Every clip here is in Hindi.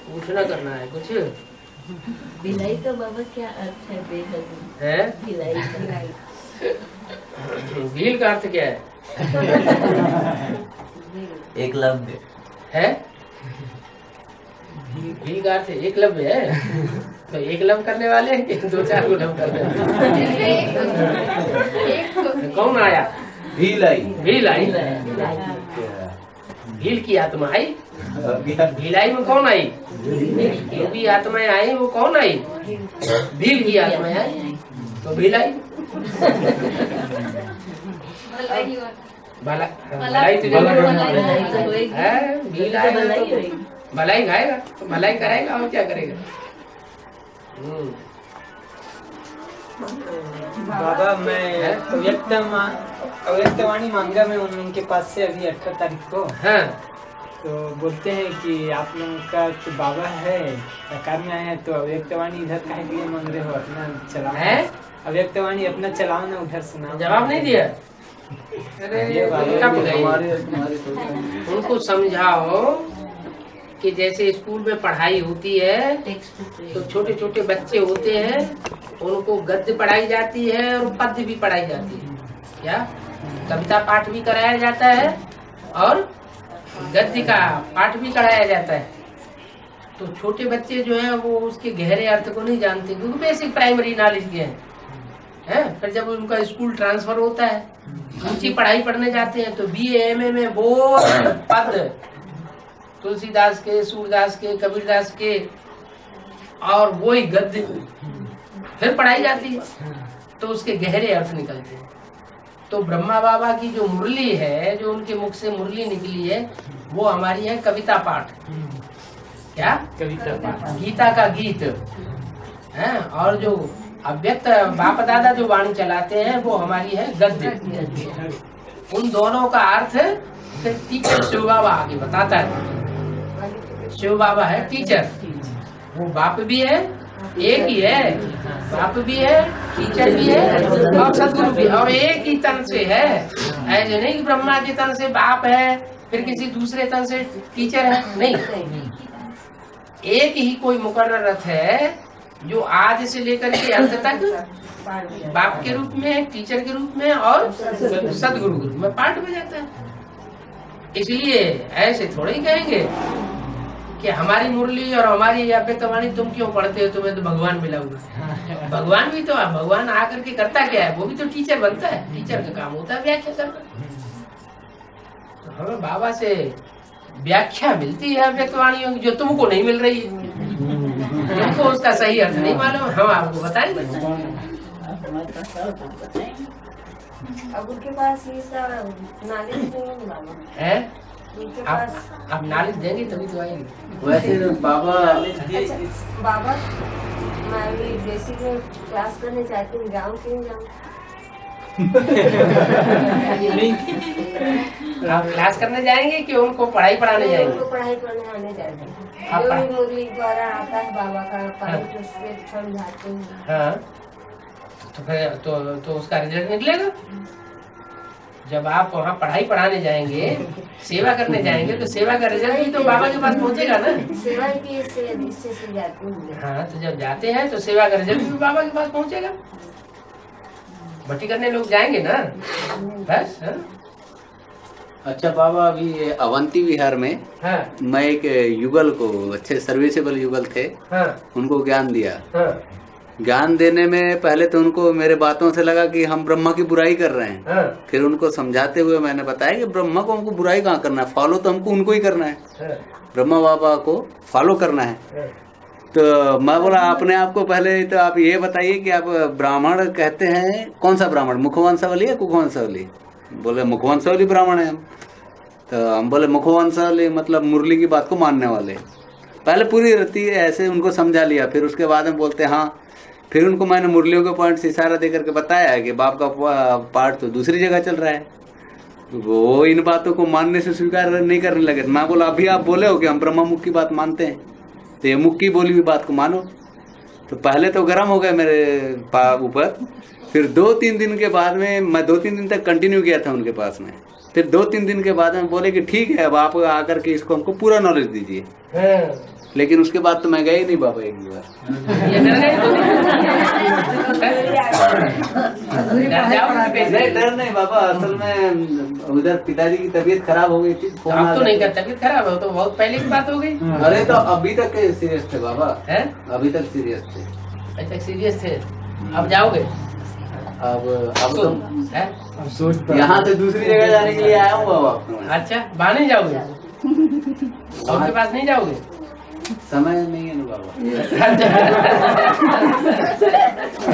पूछना करना है कुछ। भिलाई का बाबा क्या अर्थ है? बेहद है भिलाई भील का अर्थ क्या है? एकलव्य है भील का अर्थ एकलव्य है। तो एक लव करने वाले हैं कि दो चार को लव कर रहे हैं? कौन आया? भील आई। भील आई। भील की आत्मा आई। भिलाई में कौन आई? जो भी आत्माएं आई वो कौन आई? भील की आत्माएं आई तो भील आई। भलाई तो भील आएगा तो भलाई खाएगा तो भलाई कराएगा और क्या करेगा। बाबा मैं अव्यक्तवाणी मांगा मैं उनके पास से अभी 18 तारीख को। हाँ। तो बोलते हैं कि आप लोगों का तो बाबा है साकार में आया है तो अव्यक्तवाणी इधर काहे के लिए मांग रहे हो? अपना चलाओ है अव्यक्तवाणी अपना चलाओ ना, उधर सुनाओ। जवाब नहीं दिया। अरे उनको समझाओ कि जैसे स्कूल में पढ़ाई होती है तो छोटे छोटे बच्चे होते हैं उनको गद्य पढ़ाई जाती है और पद्य भी पढ़ाई जाती है। क्या कविता पाठ भी कराया जाता है और गद्य का पाठ भी कराया जाता है। तो छोटे बच्चे जो हैं वो उसके गहरे अर्थ को नहीं जानते क्योंकि बेसिक प्राइमरी नॉलेज के हैं। फिर जब उनका स्कूल ट्रांसफर होता है ऊंची पढ़ाई पढ़ने जाते हैं तो BA MA में बहुत पद तुलसीदास के, सूरदास के, कबीरदास के और वही गद्य फिर पढ़ाई जाती है तो उसके गहरे अर्थ निकलते हैं। तो ब्रह्मा बाबा की जो मुरली है, जो उनके मुख से मुरली निकली है, वो हमारी है कविता पाठ। क्या कविता पाठ, गीता का गीत है। और जो अव्यक्त बाप दादा जो वाणी चलाते हैं वो हमारी है गद्य। उन दोनों का अर्थ फिर टीचर शिव बाबा आगे बताता है। शिव बाबा है टीचर, वो बाप भी है, एक ही है, बाप भी है, टीचर भी है और सदगुरु भी, और एक ही तन से है। ऐसे नहीं कि ब्रह्मा के तन से बाप है फिर किसी दूसरे तन से टीचर है, नहीं। एक ही कोई मुकर्रर अर्थ है जो आज से लेकर के अंत तक बाप के रूप में, टीचर के रूप में और सदगुरु के रूप में पाठ में जाता है। इसलिए ऐसे थोड़े ही कहेंगे कि हमारी मुरली और हमारी अव्यक्तवाणी तुम क्यों पढ़ते हो, तुम्हें तो भगवान मिला हुआ। भगवान भी तो भगवान आकर के करता क्या है, वो भी तो टीचर बनता है। टीचर का काम होता है व्याख्या करना। तो हमें बाबा से व्याख्या मिलती है अव्यक्तवाणियों की जो तुमको नहीं मिल रही है। तुमको उसका सही अर्थ नहीं मालूम, हम आपको बताएंगे। अब उनके पास ये सब नॉलेज है। आप नॉलेज देंगे तभी तो आएंगे। वैसे बाबा बाबा मैं भी बेसिक में क्लास करने चाहती हूँ, जाऊँ क्यों जाऊँ? आप क्लास करने जाएंगे कि उनको पढ़ाई पढ़ाने जाएंगे? उनको पढ़ाई पढ़ाने जाएंगे। आप जो भी मुरली द्वारा आता है बाबा का पाठ उससे समझाते हैं। हाँ। तो फिर तो उसका रिजल्ट निकलेगा। जब आप वहाँ पढ़ाई पढ़ाने जाएंगे, सेवा करने जाएंगे, तो सेवा का रिजल्ट भी तो बाबा के पास पहुँचेगा ना। सेवा की इससे जाती हूँ। हाँ, तो जब जाते हैं तो सेवा का रिजल्ट भी बाबा के पास पहुँचेगा। भट्टी करने लोग जाएंगे ना बस। हाँ? अच्छा बाबा, अभी अवंती विहार में हाँ। मैं एक युगल को, अच्छे सर्विसेबल युगल थे, हाँ। उनको ज्ञान दिया। हाँ। ज्ञान देने में पहले तो उनको मेरे बातों से लगा कि हम ब्रह्मा की बुराई कर रहे हैं। हाँ। फिर उनको समझाते हुए मैंने बताया कि ब्रह्मा को हमको बुराई कहाँ करना है, फॉलो तो हमको उनको ही करना है। हाँ। ब्रह्मा बाबा को फॉलो करना है। हाँ। तो मैं बोला अपने आप को पहले तो आप ये बताइए कि आप ब्राह्मण कहते हैं, कौन सा ब्राह्मण, मुखवंशावली या कुखवंशावली? बोले मुखवंशावली ब्राह्मण है हम। तो हम बोले मुखवंशावली मतलब मुरली की बात को मानने वाले। पहले पूरी रत्ती ऐसे उनको समझा लिया, फिर उसके बाद में बोलते हाँ। फिर उनको मैंने मुरलियों के पॉइंट से इशारा दे करके बताया कि बाप का पार्ट तो दूसरी जगह चल रहा है। वो इन बातों को मानने से स्वीकार नहीं करने लगे। मैं बोला अभी आप बोले हो कि हम ब्रह्मा मुख की बात मानते हैं, तो ये मुख की बोली हुई बात को मानो। तो पहले तो गर्म हो गए मेरे ऊपर। फिर 2-3 दिन के बाद में, मैं 2-3 दिन तक कंटिन्यू किया था उनके पास में। फिर 2-3 दिन के बाद में बोले कि ठीक है, अब आप आकर के इसको हमको पूरा नॉलेज दीजिए। लेकिन उसके बाद तो मैं गया ही नहीं बाबा एक भी बार। ये डर गए डर जाओ नहीं डर नहीं बाबा, असल में उधर पिताजी की तबीयत खराब हो गई थी। तो आप तो नहीं करते, तबीयत खराब हो तो बहुत पहले की बात हो गई। अरे तो अभी तक सीरियस थे बाबा, है अभी तक सीरियस थे। अच्छा सीरियस थे, अब जाओगे? अब तो है? यहाँ से दूसरी जगह जाने के लिए आया हूँ बाबा। अच्छा वहाँ नहीं जाओगे, उनके पास नहीं जाओगे? समय नहीं है ना बाबा।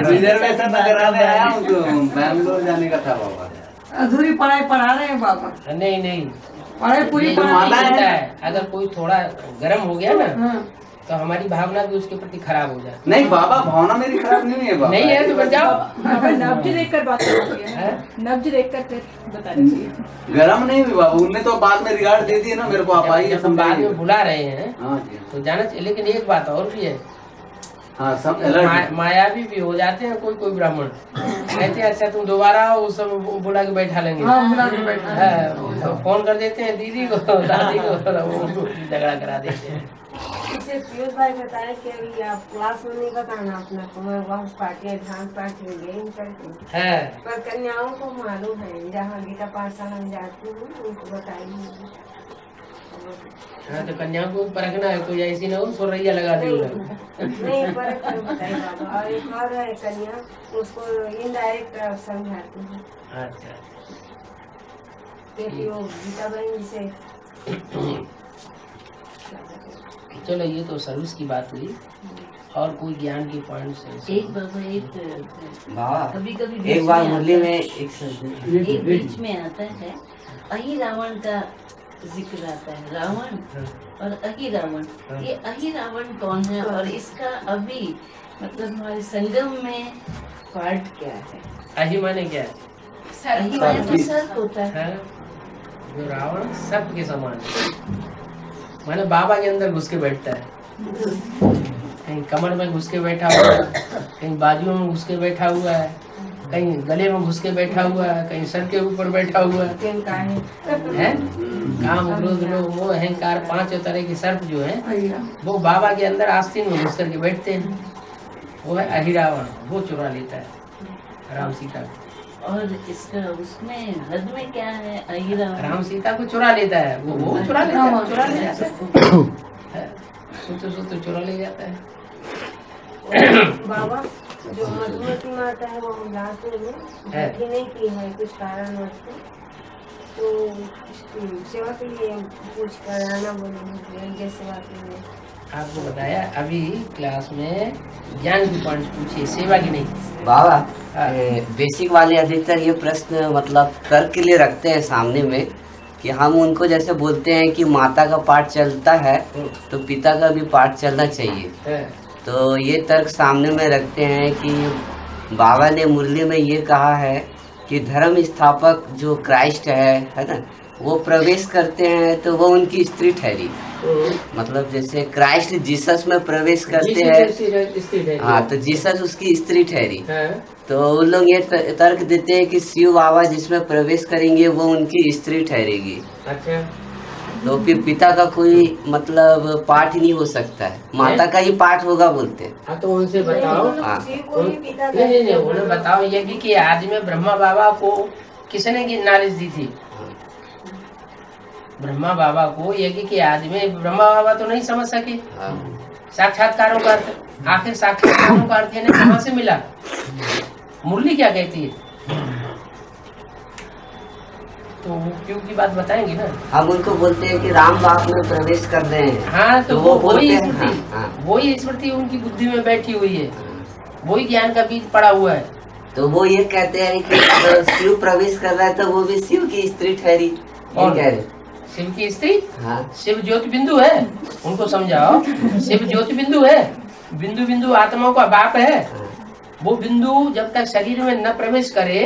रिजर्वेशन कराने आया हूँ तो बैंगलोर जाने का था बाबा। अधूरी पढ़ाई पढ़ा रहे हैं बाबा। नहीं नहीं, पढ़ाई पूरी ये पढ़ा माना दी है, अगर कोई थोड़ा गर्म हो गया ना हाँ। तो हमारी भावना भी उसके प्रति खराब हो जाती नहीं बाबा, भावना मेरी खराब नहीं है बाबा। नहीं है तो बच जाओ। नब्ज देखकर बात करनी है, हैं? नब्ज देखकर फिर बतानी चाहिए। गरम नहीं हुई बाबू, उनने तो बाद में रिगार्ड दे दिए ना मेरे को, आप आइए जब हम बाद में समझाइए। बुला रहे हैं हाँ जी तो जाना चाहिए, लेकिन एक बात और भी है, हाँ, सब अलर्ट। मायावी भी हो जाते हैं कोई कोई ब्राह्मण, कहते हैं अच्छा तुम दोबारा आओ, उस सब बुला के बैठा लेंगे। हाँ, बुला के बैठा हाँ, तो फोन कर देते हैं दीदी को दादी को, वो झगड़ा करा देते हैं। इसे पीयूष भाई बताए कि अभी आप क्लास में नहीं बताना अपना को, मैं बहुत पार्टी डांस पार्टी में गई करती, है पर कन्याओं को मालूम है, जहाँ गीता पाठशाला में जाती हूँ उनको बताई। हाँ तो कन्या को परखना है, कोई ऐसी ना हो सुरैया लगा दी नहीं परख कर बताई बाबा। और एक और है कन्या, उसको इनडायरेक्ट समझाती हूँ अच्छा क्योंकि वो गीता बहन से। चलो ये तो सर्विस की बात हुई, और कोई ज्ञान की पॉइंट से एक बाबा एक बाबा कभी कभी एक बार मुरली में एक बीच में आता है अहि रावण का जिक्र आता है, रावण और अहि रावण। ये अहि रावण कौन है और इसका अभी मतलब हमारे संगम में पार्ट क्या है? अहि माने क्या है? अहि माने तो सर्प होता है। है? जो रावण सर्प के समान है, माने बाबा के अंदर घुस के बैठता है, कहीं कमर में घुस के बैठा हुआ है, कहीं बाजुओं में घुस के बैठा हुआ है, कहीं गले में घुस के बैठा हुआ है, कहीं सर के ऊपर बैठा हुआ है। काम क्रोध लोभ मोह अहंकार, 5 तरह के सर्प जो है वो बाबा के अंदर आस्तीन में घुस करके बैठते हैं, वो है अहिरावण, वो चुरा लेता है राम सीता को। और इसका उसमें हद में क्या है? अहि रावण राम सीता को चुरा लेता है, वो चुरा लेता है, चुरा ले जाता है, सोते चुरा ले जाता है। बाबा जो मधुमती माता है वो लास्ट में बैठी नहीं की है कुछ कारणवश, तो सेवा के लिए कुछ कराना बोले, सेवा के लिए आपको बताया अभी क्लास में ज्ञान की पॉइंट पूछिए, सेवा की नहीं। बाबा हाँ। बेसिक वाले अधिकतर ये प्रश्न मतलब तर्क के लिए रखते हैं सामने में, कि हम उनको जैसे बोलते हैं कि माता का पाठ चलता है तो पिता का भी पाठ चलना चाहिए, है। तो ये तर्क सामने में रखते हैं कि बाबा ने मुरली में ये कहा है कि धर्म स्थापक जो क्राइस्ट है ना, वो प्रवेश करते हैं तो वो उनकी स्त्री ठहरी। मतलब जैसे क्राइस्ट जीसस में प्रवेश करते हैं, हाँ, तो जीसस उसकी स्त्री ठहरी। तो उन लोग ये तर्क देते हैं कि शिव बाबा जिसमें प्रवेश करेंगे वो उनकी स्त्री ठहरेगी। अच्छा, तो फिर पिता का कोई मतलब पाठ ही नहीं हो सकता है, माता का ही पाठ होगा बोलते हैं। हाँ तो उनसे बताओ, हाँ। नहीं उन्हें बताओ ये कि आज में ब्रह्मा बाबा को किसने की नॉलेज दी थी? ब्रह्मा बाबा को यज्ञ के आदि में ब्रह्मा बाबा तो नहीं समझ सके साक्षात्कारों का अर्थ। आखिर साक्षात्कारों का अर्थ इन्हें कहाँ से मिला? मुरली क्या कहती है? तो वो क्यों की बात बताएंगे ना। हम उनको बोलते हैं कि राम बाप में प्रवेश कर रहे हैं। हाँ तो वो वही बोलते हैं, स्मृति, हाँ। वही स्मृति उनकी बुद्धि में बैठी हुई है, वही ज्ञान का बीज पड़ा हुआ है। तो वो ये कहते हैं कि अगर शिव प्रवेश कर रहा है तो वो भी शिव की स्त्री ठहरी, ये कह रहे। शिव की स्त्री, हाँ। शिव ज्योति बिंदु है, उनको समझाओ। शिव ज्योति बिंदु है, बिंदु बिंदु आत्माओं का बाप है। वो बिंदु जब तक शरीर में न प्रवेश करे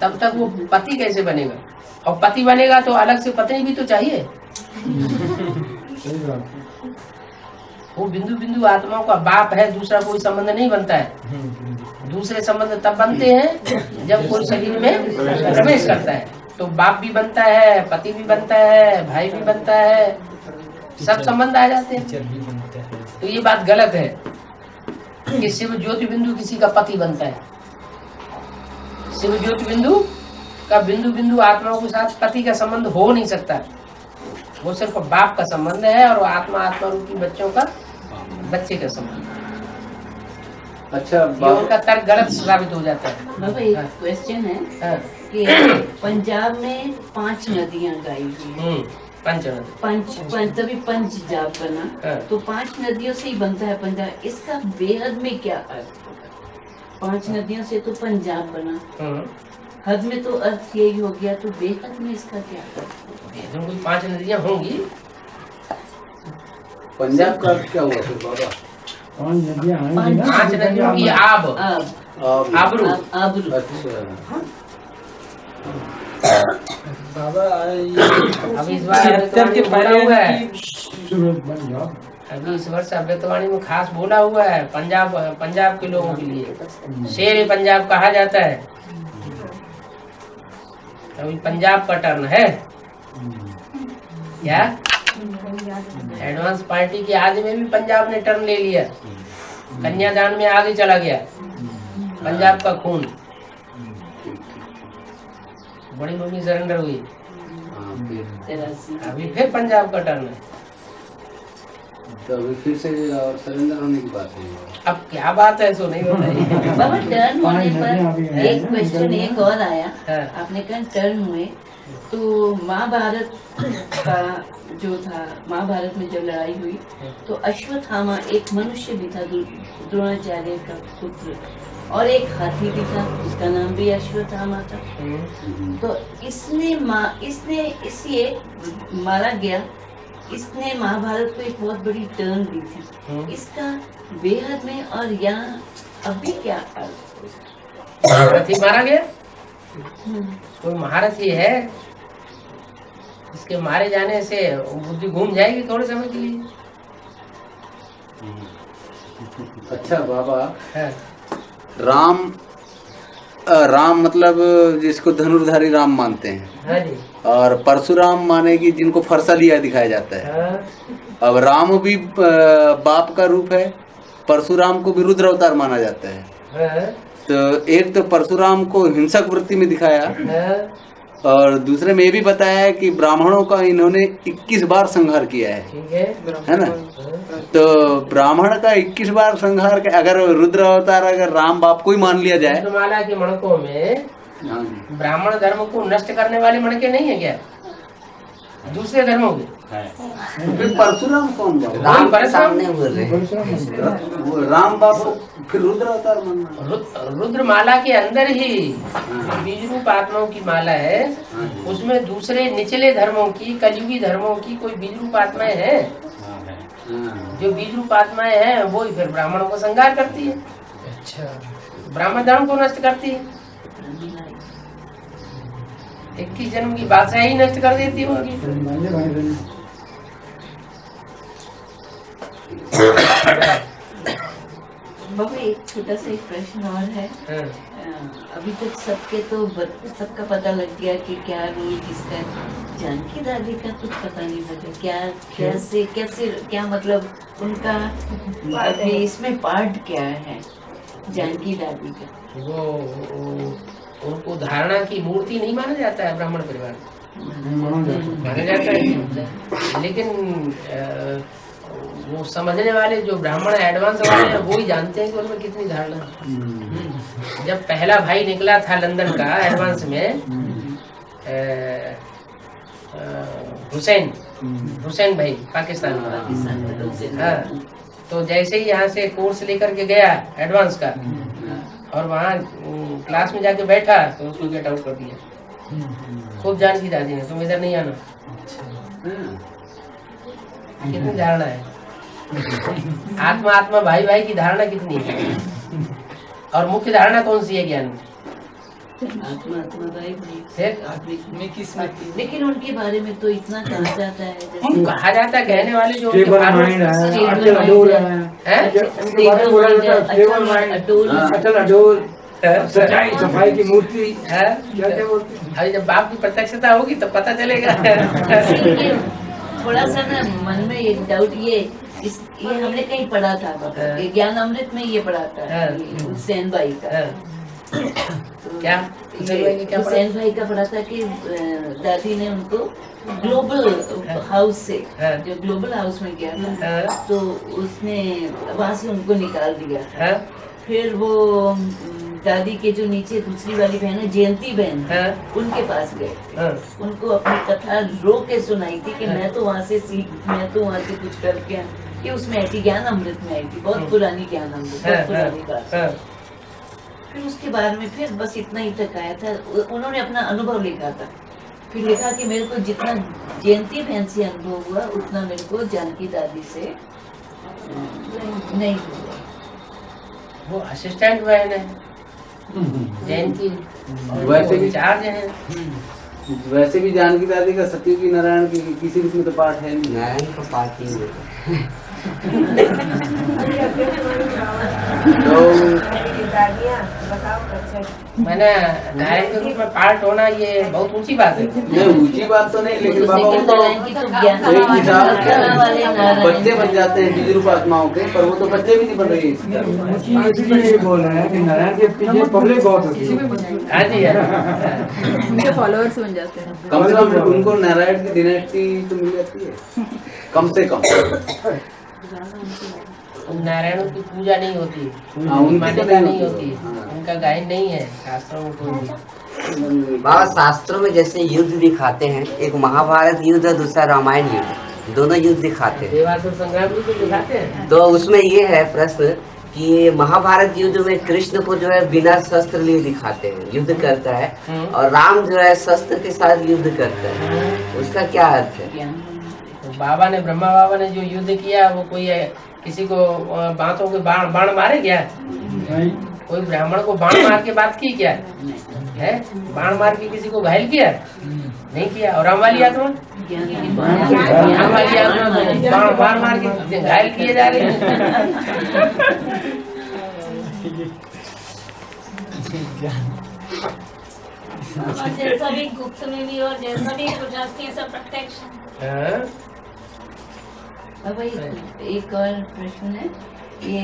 तब तक वो पति कैसे बनेगा? और पति बनेगा तो अलग से पत्नी भी तो चाहिए। वो बिंदु बिंदु आत्माओं का बाप है, दूसरा कोई संबंध नहीं बनता है। दूसरे संबंध तब बनते हैं जब कोई शरीर में प्रवेश करता है, तो बाप भी बनता है, पति भी बनता है, भाई भी बनता है, सब संबंध आ जाते हैं। टीचर भी बनते हैं। तो ये बात गलत है कि शिव ज्योति बिंदु किसी का पति बनता है। शिव ज्योति बिंदु का बिंदु बिंदु आत्माओं के साथ पति का संबंध हो नहीं सकता। वो सिर्फ बाप का संबंध है और वो आत्मा आत्मा रूपी बच्चों का बच्चे का संबंध है। अच्छा ये उनका तर्क गलत साबित हो जाता है। बाबा एक क्वेश्चन है हाँ। कि पंजाब में 5 नदियां गाई हुई हैं। पंच नदी। तभी पंच जाप बना। हाँ। तो 5 नदियों से ही बनता है पंजाब। इसका बेहद में क्या अर्थ होगा? 5 नदियों से तो पंजाब बना, हद में तो अर्थ यही हो गया, तो बेहद में इसका क्या अर्थ होगा? कोई 5 नदियां होंगी। पंजाब का अर्थ क्या हुआ फिर बाबा? 5 नदियों की आब आबरू। आबरू। अच्छा बाबा अभी इस बार के बोला हुआ है। पहले अभी इस वर्ष अव्यक्तवाणी में खास बोला हुआ है पंजाब के लोगों के लिए। शेर पंजाब कहा जाता है। अभी पंजाब का टर्न है क्या? एडवांस पार्टी के आगे में भी पंजाब ने टर्न ले लिया। कन्यादान में आगे चला गया पंजाब का खून। बड़ी मम्मी सरेंडर हुई। अभी फिर पंजाब का टर्न है। तो अभी फिर से और सरेंडर होने की बात है। अब क्या बात है सो नहीं बताइए। बाबा टर्न होने पर एक क्वेश्चन एक और आया। हाँ। आपने कहा टर्न हुए तो महाभारत का जो था, महाभारत में जब लड़ाई हुई तो अश्वत्थामा एक मनुष्य भी था, द्रोणाचार्य का पुत्र, और एक हाथी भी था, उसका नाम भी अश्वत्थामा था। तो इसने मारा गया। इसने महाभारत को एक बहुत बड़ी टर्न दी थी। इसका बेहद में और यहाँ अभी क्या अर्थ? महारथी मारा गया। कोई महारथी है, इसके मारे जाने से बुद्धि घूम जाएगी थोड़े समय के लिए। अच्छा बाबा, हाँ। राम मतलब जिसको धनुर्धारी राम मानते हैं, हाँ जी। और परशुराम माने कि जिनको फरसा लिया दिखाया जाता है। हाँ। अब राम भी बाप का रूप है, परशुराम को भी रुद्र अवतार माना जाता है। हाँ। तो एक तो परशुराम को हिंसक वृत्ति में दिखाया, हाँ। और दूसरे में ये भी बताया है कि ब्राह्मणों का इन्होंने 21 बार संहार किया ठीक है ना। तो ब्राह्मण का 21 बार संहार के अगर रुद्र अवतार अगर राम बाप को ही मान लिया जाए। रुद्रमाला के मणकों में हाँ। ब्राह्मण धर्म को नष्ट करने वाले मणके नहीं है क्या? दूसरे धर्मों के फिर परशुराम कौन बाप? राम परशुराम सामने बोल रहे वो राम बाप फिर रुद्र अवतार मानना। रुद्रमाला के अंदर ही बीज रूप आत्माओं की माला है, उसमें दूसरे निचले धर्मों की, कलयुगी धर्मों की कोई बीज रूप आत्माएं हैं। जो बीज रूप आत्माएं हैं वो ही फिर ब्राह्मणों को संहार करती है। अच्छा, ब्राह्मण धर्म को नष्ट करती है। 21 जन्म की बादशाही ही नष्ट कर देती है उनकी। बाबा एक छोटा सा एक प्रश्न और है। अभी तक सबका पता लग गया कि क्या रोल किसका है। जानकी दादी का कुछ पता नहीं लगा। क्या कैसे कैसे क्या मतलब उनका अभी इसमें पार्ट क्या है जानकी दादी का? वो उनको धारणा की मूर्ति नहीं माना जाता है ब्राह्मण परिवार माना जाता है, लेकिन वो समझने वाले जो ब्राह्मण एडवांस वाले हैं वो ही जानते हैं कि उनमें कितनी धारणा है। जब पहला भाई निकला था लंदन का एडवांस में, हुसैन भाई पाकिस्तान का। हाँ, तो जैसे ही यहाँ से कोर्स लेकर के गया एडवांस का और वहाँ क्लास में जाके बैठा तो उसको गेट आउट कर दिया। खूब जानकी दादी ने, तुम इधर नहीं आना। कितनी धारणा है, आत्मा आत्मा भाई भाई की धारणा कितनी है। और मुख्य धारणा कौन सी है ज्ञान में? आत्मा आत्मा भाई भाई फिर में किस्मत की। लेकिन उनके बारे में तो इतना कहा जाता है उनको कहा जाता है, कहने वाले जो उनके स्टेबल followers माइंड है, हैं, अटल अडोल है, हैं? उनके बारे में बोला जाता है स्टेबल माइंड, अटल अडोल, सच्चाई सफाई की मूर्ति। हैं? क्या क्या बोलते हैं? अभी जब बाप की प्रत्यक्षता होगी तो पता चलेगा। थोड़ा सा ना मन में एक डाउट ये हमने कहीं पढ़ा था, ये ज्ञान अमृत में ये पढ़ा था, ये हुसैन भाई का। क्या हुसैन भाई का पढ़ा था कि दादी ने उनको ग्लोबल हाउस से, जो ग्लोबल हाउस में गया था, तो उसने वहाँ से उनको निकाल दिया था। फिर वो दादी के जो नीचे दूसरी वाली बहन है, जयंती बहन, उनके पास गए, उनको अपनी कथा रो के सुनाई थी कि मैं तो वहाँ से कुछ करके कि उसमें आई थी, ज्ञान अमृत में आई थी, बहुत पुरानी ज्ञान अमृत, बहुत पुरानी बात। फिर उसके बारे में फिर बस इतना ही तक आया था, उन्होंने अपना अनुभव लिखा था। फिर लिखा कि मेरे को जितना जयंती बहन से अनुभव हुआ उतना मेरे को जानकी दादी से नहीं हुआ। वो असिस्टेंट बहन है जयंती, वैसे भी चार्ज है। वैसे भी जानकी दादी का सत्यकी नारायण की किसी में तो पाठ है नहीं। नारायण का पाठ ही है। मैंने नारायण के रूप में पार्ट होना ये बहुत ऊंची बात है। नहीं ऊंची बात तो नहीं, लेकिन बाबा वो तो एक हिसाब बच्चे बन जाते हैं बीज रूप आत्माओं के, पर वो तो बच्चे भी नहीं बन रही है। ये बोल रहे हैं कि नारायण के पीछे पब्लिक बहुत होती है। हाँ जी, उनके फॉलोअर्स बन जाते हैं। कम से कम उनको नारायण की डिनेस्टी तो मिल जाती है, कम से कम। नारायणों की पूजा नहीं होती, उनकी मान्यता नहीं होती, उनका गायन नहीं है शास्त्रों में कोई भी। बाबा शास्त्रों में जैसे युद्ध दिखाते हैं, एक महाभारत युद्ध और दूसरा रामायण युद्ध, दोनों युद्ध दिखाते हैं। देवासुर संग्राम भी तो दिखाते हैं। तो उसमें ये है प्रश्न कि महाभारत युद्ध में कृष्ण को जो है बिना शस्त्र लिए दिखाते हैं, युद्ध करता है, और राम जो है शस्त्र के साथ युद्ध करता है, उसका क्या अर्थ है? तो बाबा ने, ब्रह्मा बाबा ने जो युद्ध किया वो कोई किसी को बातों के बाण मारे क्या? कोई ब्राह्मण को बाण मार के बात की क्या है? बाण मार के किसी को घायल किया? नहीं किया। और राम वाली आत्मा, राम वाली आत्मा बाण मार के घायल किए जा रहे हैं। और जैसा भी गुप्त में भी और जैसा भी गुजराती है सब प्रोटेक्शन। अब एक और प्रश्न है, ये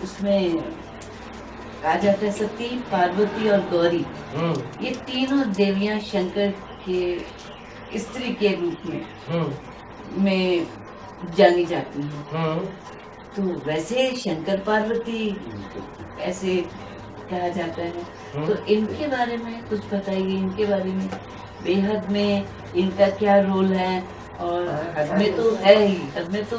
उसमें कहा जाता है सती, पार्वती और गौरी, ये तीनों देवियां शंकर के स्त्री के रूप में जानी जाती हैं। तो वैसे शंकर पार्वती ऐसे कहा जाता है, तो इनके बारे में कुछ बताइए, इनके बारे में बेहद में इनका क्या रोल है? और हमें तो है ही, हमें तो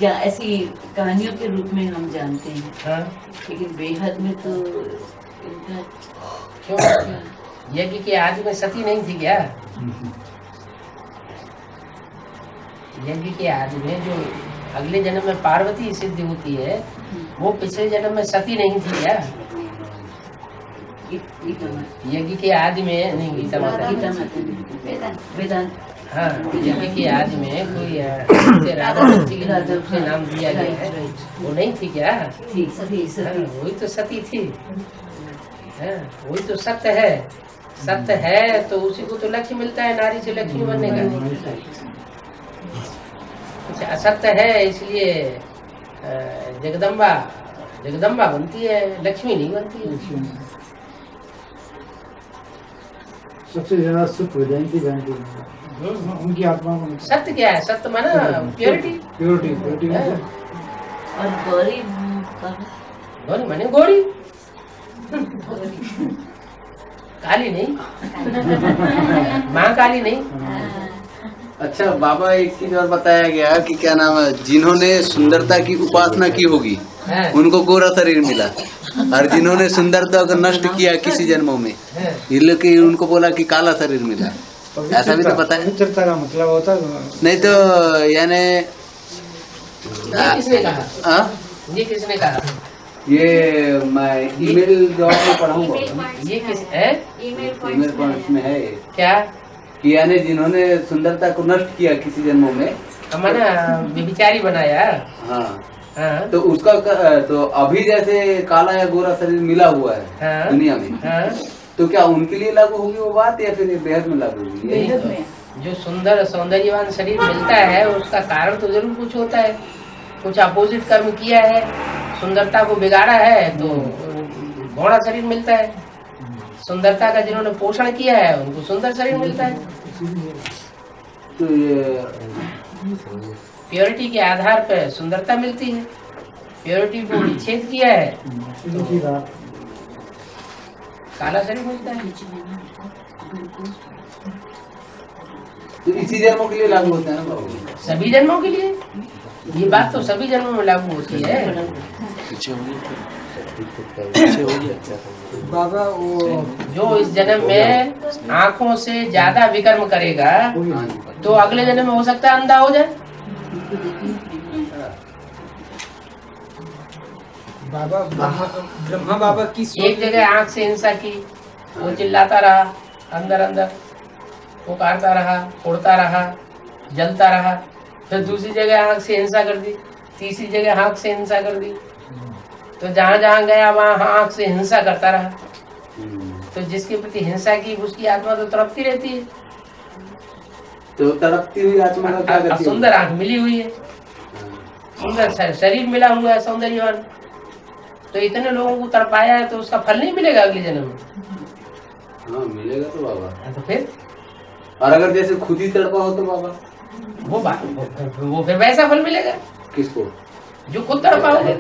ऐसी कहानियों के रूप में हम जानते हैं, लेकिन बेहद में तो इनका क्यों? यज्ञ के आदि में सती नहीं थी क्या? यज्ञ के आदि में जो अगले जन्म में पार्वती सिद्ध होती है, वो पिछले जन्म में सती नहीं थी क्या? यज्ञ के आदि में नहीं, गीता माता वेदांत, हाँ, यज्ञ के आदि में कोई राधा से नाम दिया गया है, वो नहीं थी क्या? वही तो सती थी। वही तो सत्य है। सत्य है तो उसी को तो लक्ष्य मिलता है, नारी से लक्ष्मी बनने का। कुछ असत्य है इसलिए जगदम्बा बनती है, लक्ष्मी नहीं बनती है। सबसे ज्यादा सुख हो जाएंगी उनकी आत्मा को। सत्य क्या है? सत्य माना प्योरिटी। प्योरिटी और गौरी माने गौरी, काली नहीं, माँ काली नहीं। अच्छा बाबा, एक चीज और बताया गया कि क्या नाम है, जिन्होंने सुंदरता की उपासना की होगी उनको गोरा शरीर मिला, और जिन्होंने सुंदरता को नष्ट किया किसी जन्मों में, ये उनको बोला कि काला शरीर मिला। ऐसा भी तो पता है। पवित्रता का मतलब होता है नहीं तो यानी किसने कहा? ये किसने कहा? ये मैं ईमेल जॉब में पढ़ाऊंगा। ये किस है? ईमेल पॉइंट्स में है क्या कि यानी जिन्होंने सुंदरता को नष्ट किया किसी जन्मों में, हमारा विचारी बनाया। हाँ, तो उसका तो अभी जैसे काला या गोरा शरीर मिला हुआ है दुनिया में, तो क्या उनके लिए लागू होगी वो बात या फिर बेहद में लागू होगी? जो सुंदर सौंदर्यवान शरीर मिलता है उसका कारण तो जरूर कुछ होता है, कुछ अपोजिट कर्म किया है, सुंदरता को बिगाड़ा है तो घोड़ा शरीर मिलता है। सुंदरता का जिन्होंने पोषण किया है उनको सुंदर शरीर मिलता है। तो ये प्योरिटी के आधार पर सुंदरता मिलती है, प्योरिटी को विच्छेद किया है तो काला शरीर मिलता है। तो इसी जन्मों के लिए लागू होता है ना बाबू? सभी जन्मों के लिए ये बात तो सभी जन्मों में लागू होती है। बाबा वो जो इस जन्म में आंखों से ज्यादा विकर्म करेगा तो अगले जन्म में हो सकता है अंधा हो जाए। बाबा ब्रह्मा बाबा की एक जगह आंख से हिंसा की, वो चिल्लाता रहा, अंदर अंदर पुकारता रहा, उड़ता रहा, जलता रहा। फिर दूसरी जगह आंख से हिंसा कर दी, तीसरी जगह आंख से हिंसा कर दी। तो जहाँ जहाँ गया वहाँ आंख से हिंसा करता रहा। तो जिसके प्रति हिंसा की उसकी आत्मा तो तड़पती रहती है। तो तड़पती हुई आत्मा का क्या करती है? सुंदर आंख मिली हुई है, सुंदर शरीर मिला हुआ है सौंदर्यवान, तो इतने लोगों को तड़पाया है तो उसका फल नहीं मिलेगा अगले जन्म में? हाँ मिलेगा तो बाबा। तो फिर और अगर जैसे खुद ही तड़पा हो तो बाबा वो फिर वैसा फल मिलेगा किसको? जो खुद तड़पा होगा।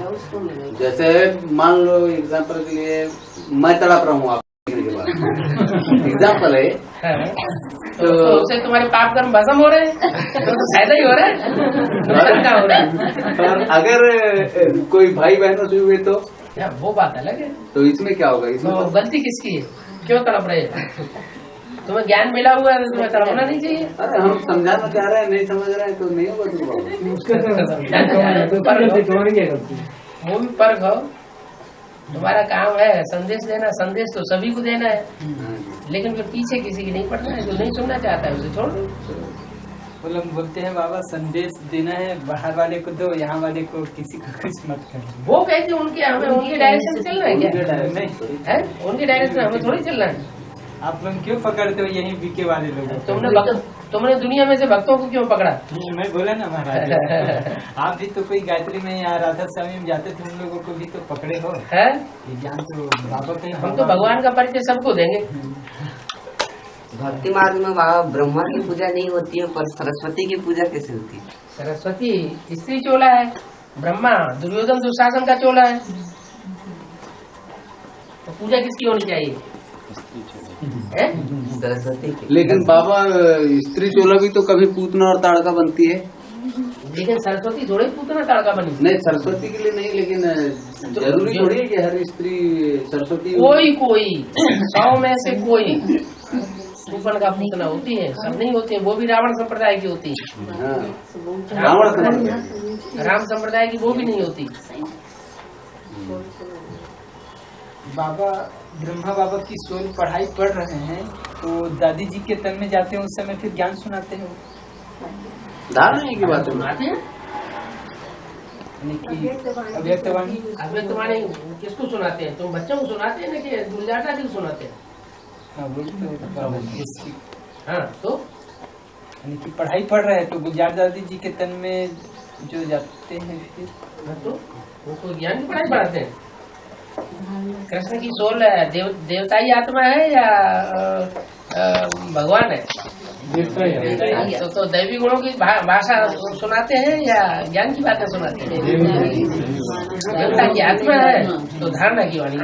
जैसे मान लो एग्जाम्पल के लिए मैं तड़प रहा हूँ आप एग्जाम्पल है तो उससे तुम्हारे पाप कर्म भस्म हो रहे हैं तो फायदा ही हो रहा है, नुकसान क्या हो रहा है। और अगर कोई भाई बहनों से हुए तो वो बात अलग है। तो इसमें क्या होगा? इसमें तो गलती किसकी है? क्यों तड़प रहे हो? तुम्हें ज्ञान मिला हुआ है तो तुम्हें तड़पना नहीं चाहिए। अरे हम समझाना चाह रहे हैं, नहीं समझ रहे हैं तो नहीं होगा वो भी परख हो। तुम्हारा काम है संदेश देना, संदेश तो सभी को देना है, लेकिन फिर पीछे किसी की नहीं पड़ना है। जो नहीं सुनना चाहता है उसे छोड़ दो। बोलते हैं बाबा संदेश देना है, बाहर वाले को दो, यहाँ वाले को किसी को कुछ मत करो। वो कहते उनके हमें उनके डायरेक्शन चलना है क्या? है उनके डायरेक्शन हमें थोड़ी चलना है। आप लोग क्यों पकड़ते हो यही बीके वाले लोग? तुमने दुनिया में से भक्तों को क्यों पकड़ा? मैं बोला ना महाराज आप भी तो कोई गायत्री में या राधा स्वामी में जाते थे, उन लोगों को भी तो पकड़े हो। है ज्ञान तो बाबा के, हम तो भगवान का परिचय सबको देंगे। भक्ति मार्ग में बाबा ब्रह्मा की पूजा नहीं होती है, पर सरस्वती की पूजा कैसे होती है? सरस्वती स्त्री चोला है, ब्रह्मा दुर्योधन दुशासन का चोला है, तो पूजा किसकी होनी चाहिए? सरस्वती की। लेकिन बाबा स्त्री चोला भी तो कभी पूतना और ताड़का बनती है। लेकिन सरस्वती थोड़ी पूतना ताड़का बनी। नहीं सरस्वती के लिए नहीं, लेकिन जरूरी थोड़ी है कि हर स्त्री सरस्वती। कोई 100 में से कोई पूपन का पूतना होती है, सब नहीं होती है। वो भी रावण संप्रदाय की होती है। राम संप्रदाय की वो भी नहीं होती। बाबा ब्रह्मा बाबा की सोल पढ़ाई पढ़ रहे हैं तो दादी जी के तन में जाते हैं, उस समय फिर ज्ञान सुनाते हैं। धारणा की बात सुनाते हैं, अव्यक्तवाणी अव्यक्तवाणी किसको सुनाते हैं? तुम बच्चों को सुनाते हैं ना कि गुलजाटा जी को सुनाते हैं? हाँ तो यानी कि पढ़ाई पढ़ रहे हैं तो गुलजार दादी जी के तन में जो जाते हैं फिर तो वो कोई ज्ञान की पढ़ाई पढ़ाते हैं। कृष्ण की सोल देवताई आत्मा है या भगवान है? तो दैवी गुणों की भाषा सुनाते हैं या ज्ञान की बातें सुनाते हैं? देवता की आत्मा है तो धारणा की वाणी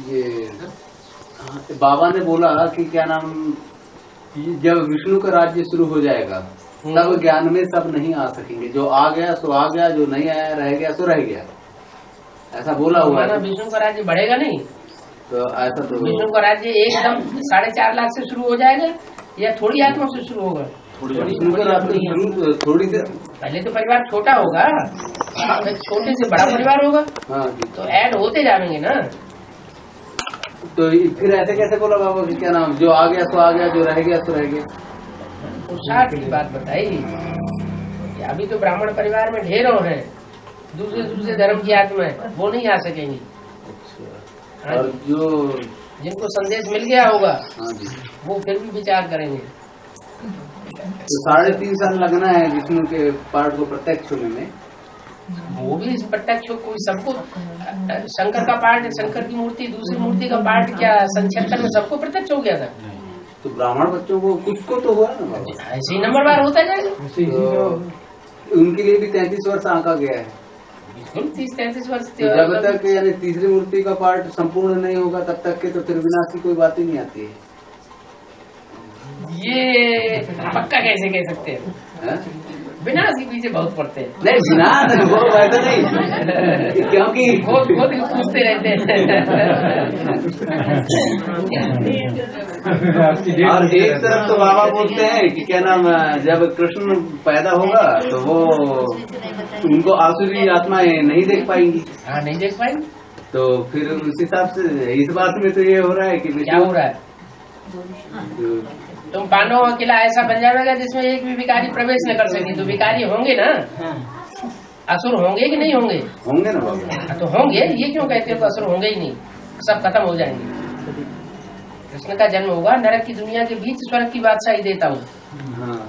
ये बाबा ने बोला कि क्या नाम, जब विष्णु का राज्य शुरू हो जाएगा तब ज्ञान में सब नहीं आ सकेंगे। जो आ गया सो आ गया, जो नहीं आया रह गया सो रह गया, ऐसा बोला हुआ है। विष्णु का राज्य बढ़ेगा नहीं तो ऐसा तो विष्णु का राज्य एकदम 4.5 लाख से शुरू हो जाएगा या थोड़ी आत्मा से शुरू होगा? विष्णु का राज्य थोड़ी देर पहले तो परिवार छोटा होगा, छोटे से बड़ा परिवार होगा। हाँ तो ऐड होते जाएंगे ना। तो फिर ऐसे कैसे बोला बाबा कि क्या नाम, जो आ गया सो आ गया, जो रह गया सो रह गया? तो 60 की बात बताई। अभी तो ब्राह्मण परिवार में ढेरों हैं, दूसरे धर्म की आत्मा है, वो नहीं आ सकेंगी। और जो जिनको संदेश मिल गया होगा हाँ जी। वो फिर भी विचार करेंगे। तो 3.5 साल लगना है विष्णु के पार्ट को प्रत्यक्ष होने में। वो भी प्रत्यक्ष कोई सबको शंकर का पार्ट, शंकर की मूर्ति, दूसरी मूर्ति का पार्ट क्या संक्षेपण में सबको प्रत्यक्ष हो गया था। तो ब्राह्मण बच्चों को कुछ को तो हुआ ना बाबा, ऐसे ही नंबर बार होता जाएगा। तो उनके लिए भी 33 वर्ष आंका गया है। बिल्कुल 30-33 वर्ष। तो जब तक यानी तीसरी मूर्ति का पार्ट संपूर्ण नहीं होगा तब तक के तो फिर विनाश की कोई बात ही नहीं आती है। ये पक्का कैसे कह सकते हैं? हाँ? विनाश के पीछे बहुत पड़ते हैं। नहीं विनाश वो वैसा नहीं, क्योंकि बहुत पूछते रहते हैं। और एक तरफ तो बाबा बोलते हैं कि क्या नाम, जब कृष्ण पैदा होगा तो वो उनको आसुरी आत्माएं नहीं देख पाएंगी। हाँ, नहीं देख पाएंगे। तो फिर उस हिसाब से इस बात में तो ये हो रहा है कि क्या हो रहा है? तुम पांडवों का किला ऐसा बन जाएगा जिसमें एक भी भिखारी प्रवेश न कर सके। तो भिखारी होंगे ना, असुर होंगे कि नहीं होंगे? होंगे ना बाबा। तो होंगे, ये क्यों कहते हो असुर होंगे ही नहीं? सब खत्म हो जाएंगे। कृष्ण का जन्म होगा, नरक की दुनिया के बीच स्वर्ग की बादशाही देता हूँ। हाँ।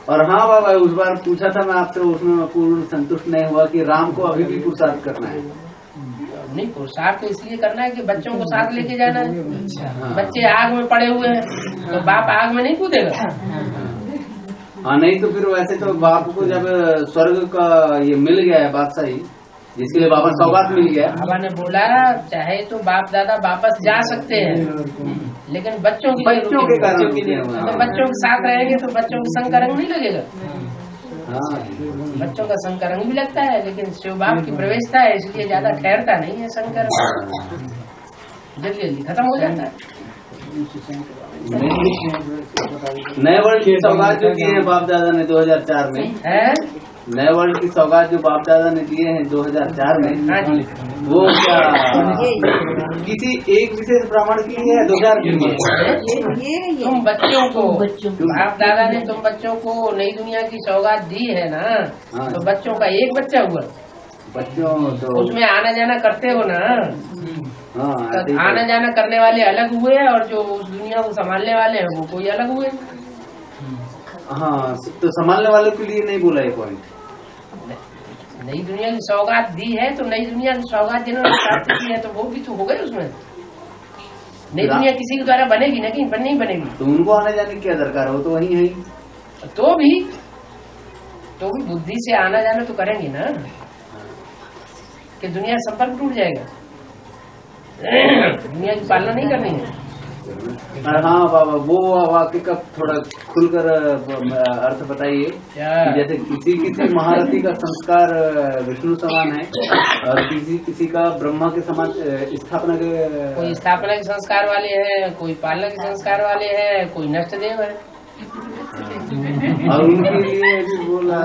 और हाँ बाबा, उस बार पूछा था मैं आपसे, उसमें पूर्ण संतुष्ट नहीं हुआ कि राम को अभी भी पुरुषार्थ करना है। नहीं, पुरुषार्थ तो इसलिए करना है कि बच्चों को साथ लेके जाना है। हाँ। बच्चे आग में पड़े हुए हैं तो बाप आग में नहीं कूदेगा। हाँ, नहीं तो फिर वैसे तो बाप को जब स्वर्ग का ये मिल गया है बादशाही, जिसके लिए बाबा सौगात मिल गया। बाबा ने बोला चाहे तो बाप दादा वापस जा सकते हैं, लेकिन बच्चों के कारण तो बच्चों के साथ रहेंगे तो बच्चों के संग का रंग नहीं लगेगा। हाँ। बच्चों का संग का रंग भी लगता है, लेकिन शिव बाप की प्रवेशता है इसलिए ज्यादा ठहरता नहीं है। संकर जल्दी जल्दी खत्म हो जाता है। नए वर्ल्ड की सौगात जो दिए हैं बाप दादा ने 2004 में है, नए वर्ल्ड की सौगात जो बाप दादा ने दिए हैं 2004 में, हाँ जी, वो क्या किसी एक विशेष ब्राह्मण के लिए है 2000 के लिए? तुम बच्चों को, बाप दादा ने तुम बच्चों को नई दुनिया की सौगात दी है ना, हाँ। तो बच्चों का एक बच्चा हुआ, बच्चों तो उसमें आना जाना करते हो ना। हाँ, तो आना जाना करने वाले अलग हुए और जो उस दुनिया को संभालने वाले हैं वो कोई अलग हुए। हाँ, तो संभालने वालों के लिए नहीं बोला ये पॉइंट। नई दुनिया की सौगात दी है तो नई दुनिया की सौगात जिन्होंने प्राप्त की है तो वो भी तो हो गए उसमें। नई दुनिया किसी के द्वारा बनेगी ना, कहीं नहीं बनेगी। तो उनको आने जाने की क्या दरकार हो, तो वही है। तो भी बुद्धि से आना जाना तो करेंगे ना, कि दुनिया संपर्क टूट जाएगा। दुनिया की पालना नहीं करनी है। हाँ बाबा, वो वाक्य का थोड़ा खुलकर अर्थ बताइए। जैसे किसी महारथी का संस्कार विष्णु समान है और किसी का ब्रह्मा के समान स्थापना के, कोई स्थापना के संस्कार वाले हैं, कोई पालना के संस्कार वाले हैं, कोई नष्ट देव है। और उनके लिए भी बोला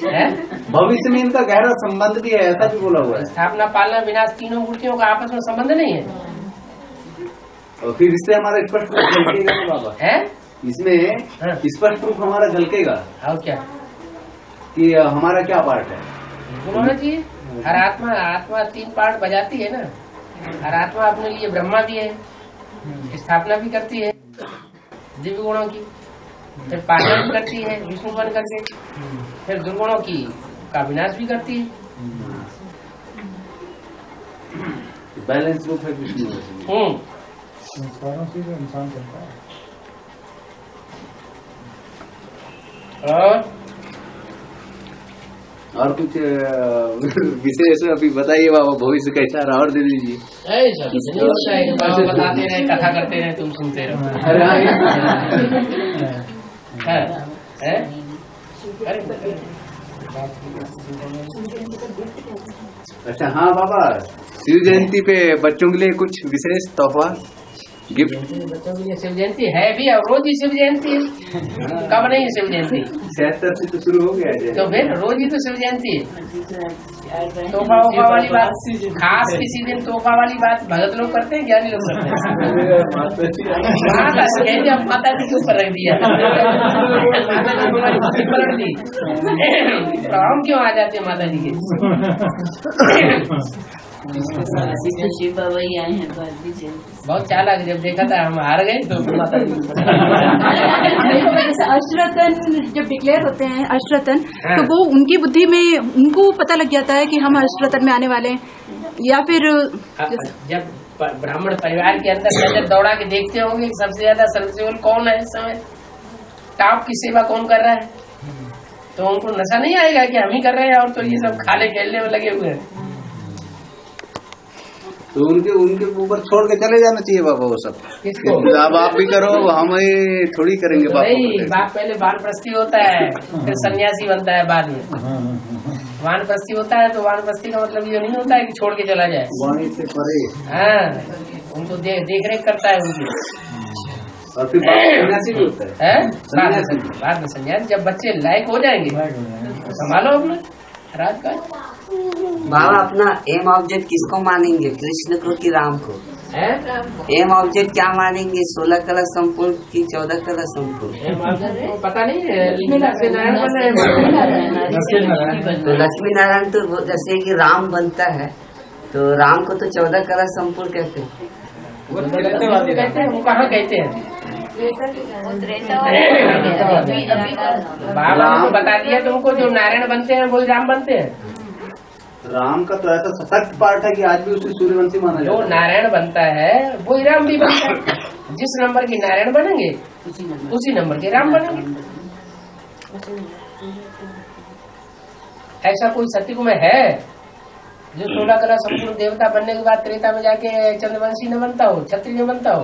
है भविष्य में इनका गहरा संबंध भी है, ऐसा भी बोला हुआ है। स्थापना पालना विनाश तीनों मूर्तियों का आपस में संबंध नहीं है। और फिर इससे हमारा स्पष्ट रूप झलकेगा ना बाबा है, इसमें स्पष्ट रूप हमारा झलकेगा। और क्या कि हमारा क्या पार्ट है, बिल्कुल होना चाहिए। हर आत्मा 3 पार्ट बजाती है ना। हर आत्मा अपने लिए ब्रह्मा भी है, स्थापना भी करती है दिव्य गुणों की, फिर पालना भी करती है विष्णु बन करके, फिर दुर्गुणों की का विनाश भी करती है। बैलेंस रूप है विष्णु। संस्कारों से जो इंसान करता है। और कुछ विशेष अभी बताइए बाबा, भविष्य कैसा रहा और दे दीजिए। बाबा बताते रहे, कथा करते रहे, तुम सुनते रहो। अच्छा हाँ बाबा, शिव जयंती पे बच्चों के लिए कुछ विशेष तोहफा गिफ्ट? बच्चों के लिए शिव जयंती है भी, और रोज ही शिव जयंती है। कब नहीं है शिव जयंती? 76 से तो शुरू हो गया है। तो फिर रोज ही तो शिव जयंती है। तोहफा वोफा वाली बात, खास किसी दिन तोहफा वाली बात भगत लोग करते हैं, ज्ञानी लोग करते हैं। अब माता जी के ऊपर रख दिया, माता जी हमारी बुद्धि पलट दी। प्रभाव क्यों आ जाते हैं माता जी के? अभी तो शिव बाबा ही आए हैं बारहवीं जयंती। बहुत चालाक, जब देखा था हम हार गए तो माता जी जैसे अष्टरतन जब डिक्लेयर होते हैं अष्टरतन, तो वो उनकी बुद्धि में उनको पता लग जाता है कि हम अष्टरतन में आने वाले हैं, या फिर जब ब्राह्मण परिवार के अंदर नजर दौड़ा के देखते होंगे कि सबसे ज्यादा सर्वसेवल कौन है इस समय, टॉप की सेवा कौन कर रहा है, तो उनको नशा नहीं आएगा कि हम ही कर रहे हैं और तो ये सब खाले खेलने में लगे हुए हैं। तो उनके ऊपर छोड़ के चले जाना चाहिए बाबा वो सब। किसको? अब आप भी करो, हम थोड़ी करेंगे बाबा। नहीं, बाप पहले वानप्रस्थी होता है, फिर सन्यासी बनता है बाद में। वानप्रस्थी होता है तो वानप्रस्थी का मतलब ये नहीं होता है कि छोड़ के चला जाए, वाणी से परे। हाँ, उनको देख रेख करता है उनकी। और फिर सन्यासी भी होता है, बाद में सन्यासी, जब बच्चे लायक हो जाएंगे तो संभालो अपना राजकाज। बाबा अपना एम ऑब्जेक्ट किसको मानेंगे, कृष्ण को कि राम को? एम ऑब्जेक्ट क्या मानेंगे, 16 कला संपूर्ण की 14 कला संपूर्ण? पता नहीं है, लक्ष्मी नारायण बन रहे हैं। तो लक्ष्मी नारायण तो जैसे कि राम बनता है, तो राम को तो 14 कला संपूर्ण कहते हैं। वो कहाँ कहते हैं? बाबा ने तो बता दिया तुमको, जो नारायण बनते हैं वही राम बनते हैं। राम का तो ऐसा सशक्त पार्ट है कि आज भी उसे सूर्यवंशी माना जाता है। जो नारायण बनता है वही राम भी बनता है। जिस नंबर के नारायण बनेंगे उसी नंबर के राम बनेंगे। ऐसा कोई सत्युग में है जो 16 कला संपूर्ण देवता बनने के बाद त्रेता में जाके चंद्रवंशी न बनता हो, क्षत्रिय न बनता हो?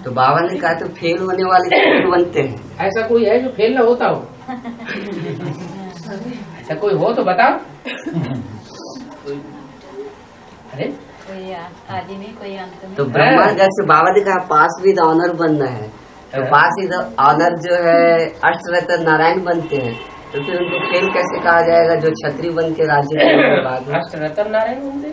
तो बाबा ने कहा तो फेल होने वाले तो बनते हैं। ऐसा कोई है जो फेल न होता हो? ऐसा कोई हो तो बताओ। अरे कोई आदि में कोई अंत में। तो ब्रह्मांड जैसे बाबा ने कहा पास विद ऑनर बनना है, तो पास विद ऑनर जो है अष्टरत्न नारायण बनते हैं, तो फिर उनको फेल कैसे कहा जाएगा जो छत्री बन के राज्य करने के बाद? अष्टरत्न नारायण बनते,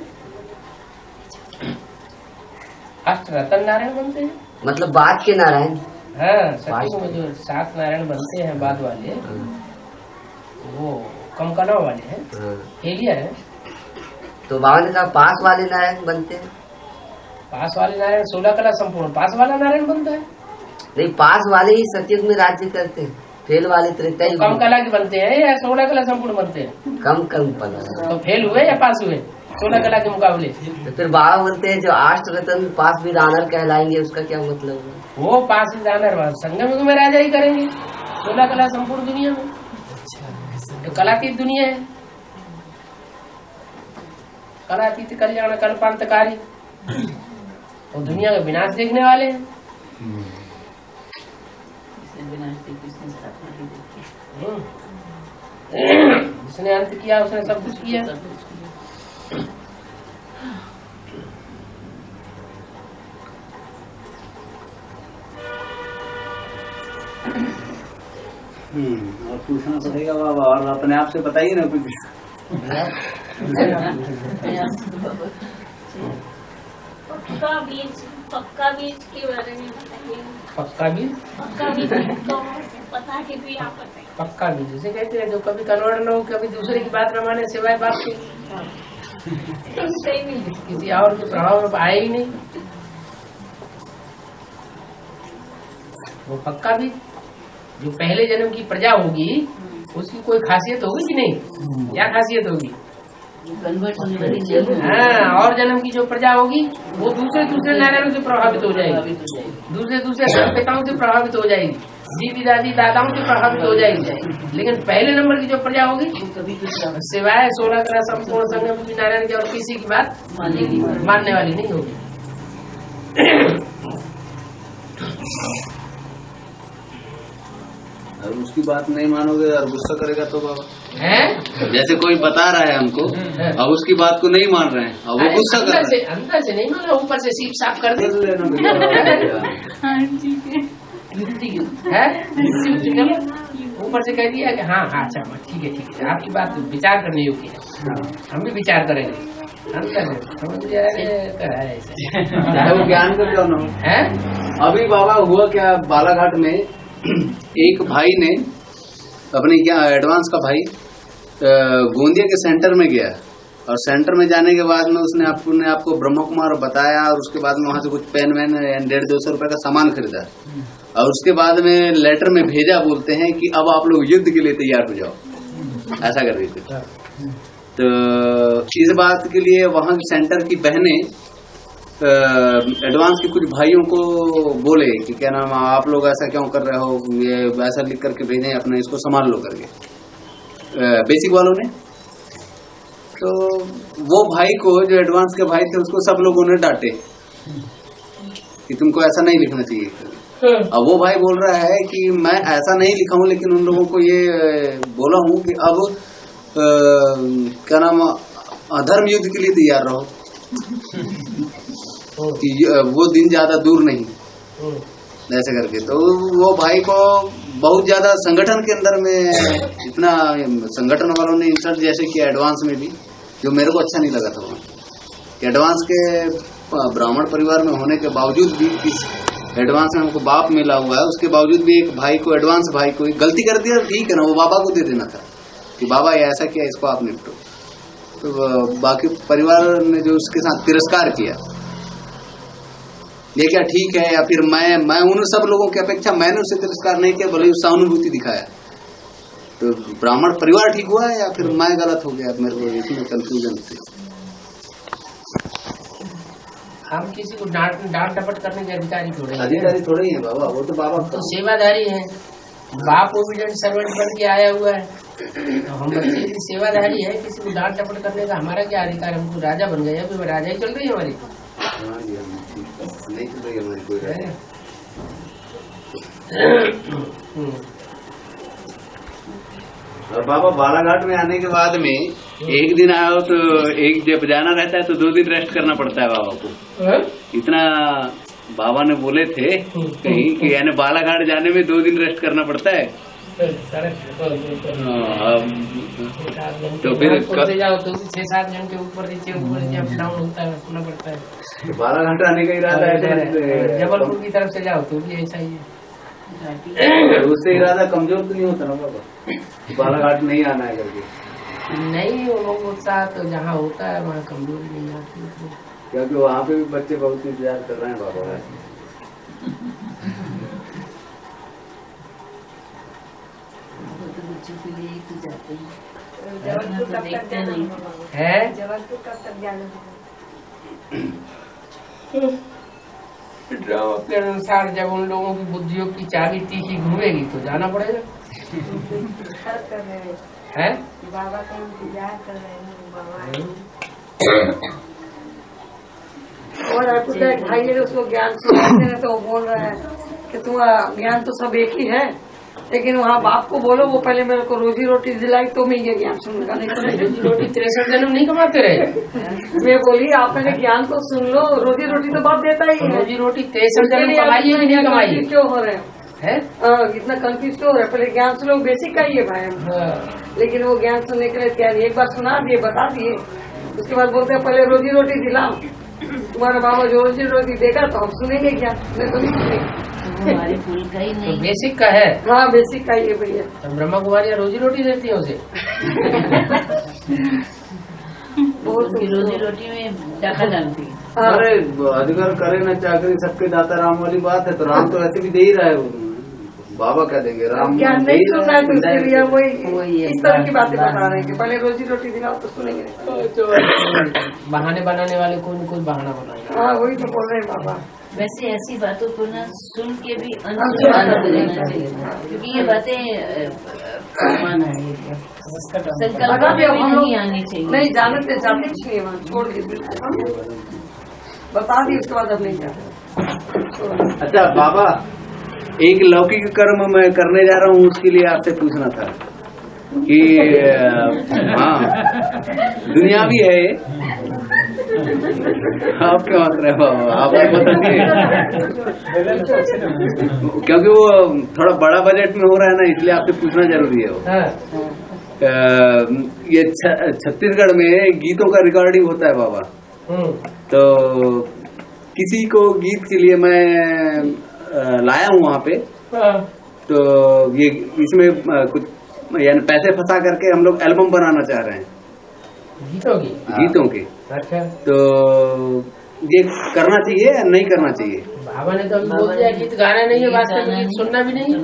अष्टरत्न नारायण बनते हैं, मतलब बाद के नारायण। हाँ, सत्युग में जो 7 नारायण बनते हैं बाद वाले, वो कम कनव वाले हैं, फेलियर है। तो बाबा ने कहा पास वाले नारायण बनते हैं। पास वाले नारायण 16 कला संपूर्ण पास वाला नारायण बनता है। नहीं, पास वाले ही सत्युग में राज्य करते हैं, फेल वाले त्रेता ही। कम कला के बनते हैं या 16 कला संपूर्ण बनते हैं? कम कला। तो फेल हुए या पास हुए 16 कला के मुकाबले? तो फिर बाबा बोलते हैं जो अष्टरत्न पास विद ऑनर कहलाएंगे, उसका क्या मतलब है? वो पास विद ऑनर संगम युग में राजा ही करेंगे 16 कला संपूर्ण दुनिया में। तो कलातीत दुनिया है, कलातीत कल्याण कल्पांतकारी, और दुनिया का विनाश देखने वाले हैं। जिसने अंत किया उसने सब कुछ किया। और पूछना पड़ेगा बाबा, और अपने आप से बताइए ना कुछ। पक्का बीज के बारे में बताइए। पक्का बीज? पक्का बीज तो पता है भी आप बताइए। पक्का बीज जिसे कहते हैं जो कभी कन्वर्ट न हो, कभी दूसरे की बात न माने सिवाय बाप के, किसी और के प्रभाव में आए ही नहीं, वो पक्का बीज। जो पहले जन्म की प्रजा होगी उसकी कोई खासियत होगी कि नहीं? क्या खासियत होगी? हाँ, और जन्म की जो प्रजा होगी वो दूसरे नारायणों से प्रभावित हो जाएगी, दूसरे पिताओं से प्रभावित हो जाएगी, दीदी दादी दादाओं से प्रभावित हो जाएगी। लेकिन पहले नंबर की जो प्रजा होगी सिवाय 16 कला संपूर्ण संगम की नारायण की और किसी की बात मानने वाली नहीं होगी। और उसकी बात नहीं मानोगे और गुस्सा करेगा तो बाबा है? जैसे कोई बता रहा है हमको, अब उसकी बात को नहीं मान रहे हैं, अब वो गुस्सा कर रहे हैं। अंदर से नहीं माना, ऊपर से सीप साफ कर दे ऊपर से कह दिया कि हाँ अच्छा ठीक है, आपकी बात विचार करने योग्य है, हम भी विचार करेंगे। चाहे वो ज्ञान को क्यों न हो। अभी बाबा हुआ क्या, बालाघाट में एक भाई ने अपने क्या एडवांस का भाई गोंदिया के सेंटर में गया और सेंटर में जाने के बाद में उसने अपने आपको ब्रह्म कुमार बताया और उसके बाद में वहां से कुछ पेन वैन 150-200 रुपए का सामान खरीदा और उसके बाद में लेटर में भेजा, बोलते हैं कि अब आप लोग युद्ध के लिए तैयार हो जाओ, ऐसा कर रही थी। तो इस बात के लिए वहां सेंटर की बहनें एडवांस के कुछ भाइयों को बोले कि क्या नाम आप लोग ऐसा क्यों कर रहे हो, ये वैसा लिख करके भेजें, अपने इसको संभाल लो करके बेसिक वालों ने। तो वो भाई को, जो एडवांस के भाई थे, उसको सब लोगों ने डांटे कि तुमको ऐसा नहीं लिखना चाहिए। अब वो भाई बोल रहा है कि मैं ऐसा नहीं लिखा हूं, लेकिन उन लोगों को ये बोला हूं कि अब क्या नाम अधर्म युद्ध के लिए तैयार रहो, कि वो दिन ज्यादा दूर नहीं, ऐसे करके। तो वो भाई को बहुत ज्यादा संगठन के अंदर में इतना संगठन वालों ने इंसल्ट जैसे किया एडवांस में भी, जो मेरे को अच्छा नहीं लगा था। वहाँ एडवांस के ब्राह्मण परिवार में होने के बावजूद भी, इस एडवांस में हमको बाप मिला हुआ है, उसके बावजूद भी एक भाई को, एडवांस भाई को गलती कर दिया, ठीक है ना, वो बाबा को दे देना था कि बाबा ये ऐसा किया, इसको आप निपटो। तो बाकी परिवार ने जो उसके साथ तिरस्कार किया, ये क्या ठीक है, या फिर मैं उन सब लोगों की अपेक्षा मैंने उससे तिरस्कार नहीं किया, भले उससे सहानुभूति दिखाया, तो ब्राह्मण परिवार ठीक हुआ है या फिर मैं गलत हो गया? मेरे को इसमें कंफ्यूजन थी। हम किसी को डांट डपट करने के अधिकारी थोड़े हैं। अधिकारी थोड़े ही है बाबा, वो तो बाबा तो सेवाधारी है, बाप ओबिडेंट सर्वेंट बन के आया हुआ है, तो हम बच्चे की सेवाधारी है, किसी को डांट डपट करने का हमारा क्या अधिकार? हमको राजा बन गया, अभी राजा ही चल रही है हमारी, नहीं चल रही हमारी कोई राजा। और बाबा बालाघाट में आने के बाद में एक दिन आओ तो एक जब जाना रहता है तो 2 दिन रेस्ट करना पड़ता है बाबा को। इतना बाबा ने बोले थे कहीं कि यानी बालाघाट जाने में 2 दिन रेस्ट करना पड़ता है। तो फिर जाओ तो 6-7 जन के ऊपर नीचे अप डाउन होता है, रखना पड़ता है। बालाघाट आने का इरादा है, जबलपुर की तरफ से जाओ तो भी ऐसा ही है। उससे इरादा कमजोर तो नहीं होता ना बाबा, बालाघाट नहीं आना है करके? नहीं, वो उत्साह तो जहाँ होता है वहाँ कमजोरी नहीं आती, क्योंकि वहाँ पे भी बच्चे बहुत इंतजार कर रहे हैं बाबा। बच्चों के लिए तो जाते हैं, जबलपुर कब तक जाना है? जबलपुर कब तक जाना के अनुसार जब उन लोगों की बुद्धियों की चाबी तीखी घूमेगी तो जाना पड़ेगा। कर रहे हैं बाबा का इंतजार कर रहे हैं, बाबा और आपको क्या भाई ने उसको ज्ञान सुनाते हैं तो वो बोल रहा है कि तुम्हारा ज्ञान तो सब एक ही है, लेकिन वहाँ बाप को बोलो वो पहले मेरे को रोजी रोटी दिलाई तो मैं ये ज्ञान सुनूंगा, नहीं तो नहीं। रोजी रोटी 63 जन्म नहीं कमाते रहे। मैं बोली आप मेरे ज्ञान को सुन लो, रोजी रोटी तो बाप देता ही है। रोजी रोटी 63 जन्म कमाई है कि नहीं कमाई क्यों हो रहे है? इतना कंफ्यूज क्यों हो रहा है? पहले ज्ञान सुनो, बेसिक का ही है भाई हम, लेकिन वो ज्ञान सुनने के लिए तैयार। एक बार सुना दिए, बता दिए, उसके बाद बोलते हैं पहले रोजी रोटी दिलाओ, तुम्हारा बाबा जो रोजी रोटी देगा तो हम सुनेंगे क्या, मैं तो नहीं सुनेंगे। हमारे फूल का ही तो नहीं। बेसिक का है। हाँ बेसिक का ही है भैया। तो ब्रह्मा कुमारियाँ रोजी रोटी देती है उसे। रोजी रोटी में टाका डालती है। अरे अधिकार करे ना चाकरी, सबके दाता राम वाली बात है, तो राम तो वैसे भी दे ही रहा है, बाबा क्या देंगे? राम ज्ञान नहीं सुनना है तो उसके लिए वही वही है। इस तरह की बातें बता रहे हैं कि पहले रोजी रोटी दिलाओ तो सुनेंगे। बहाने बनाने वाले कोई न कोई बहाना बनाएगा। हाँ वही तो बोल रहे हैं बाबा। वैसे ऐसी बातों को ना सुन के भी आनंद लेना चाहिए, क्योंकि ये बातें माना है, संकल्प में भी नहीं आनी चाहिए। नहीं जानते जाते कुछ नहीं, वहाँ छोड़ के बता दी, उसके बाद अब नहीं जाते। अच्छा बाबा, एक लौकिक कर्म मैं करने जा रहा हूँ, उसके लिए आपसे पूछना था कि हाँ दुनिया भी है, आप क्या बात रहे बाबा, आप बता दिए, क्योंकि वो थोड़ा बड़ा बजट में हो रहा है ना, इसलिए आपसे पूछना जरूरी है वो। ये छत्तीसगढ़ में गीतों का रिकॉर्डिंग होता है बाबा, तो किसी को गीत के लिए मैं लाया हूँ वहाँ पे, तो ये इसमें कुछ यानी पैसे फंसा करके हम लोग एल्बम बनाना चाह रहे हैं। गीतों की। अच्छा, तो ये करना चाहिए या नहीं करना चाहिए? बाबा ने तो अभी बोल दिया गीत गाना नहीं है, वास्तव में गीत सुनना भी नहीं है।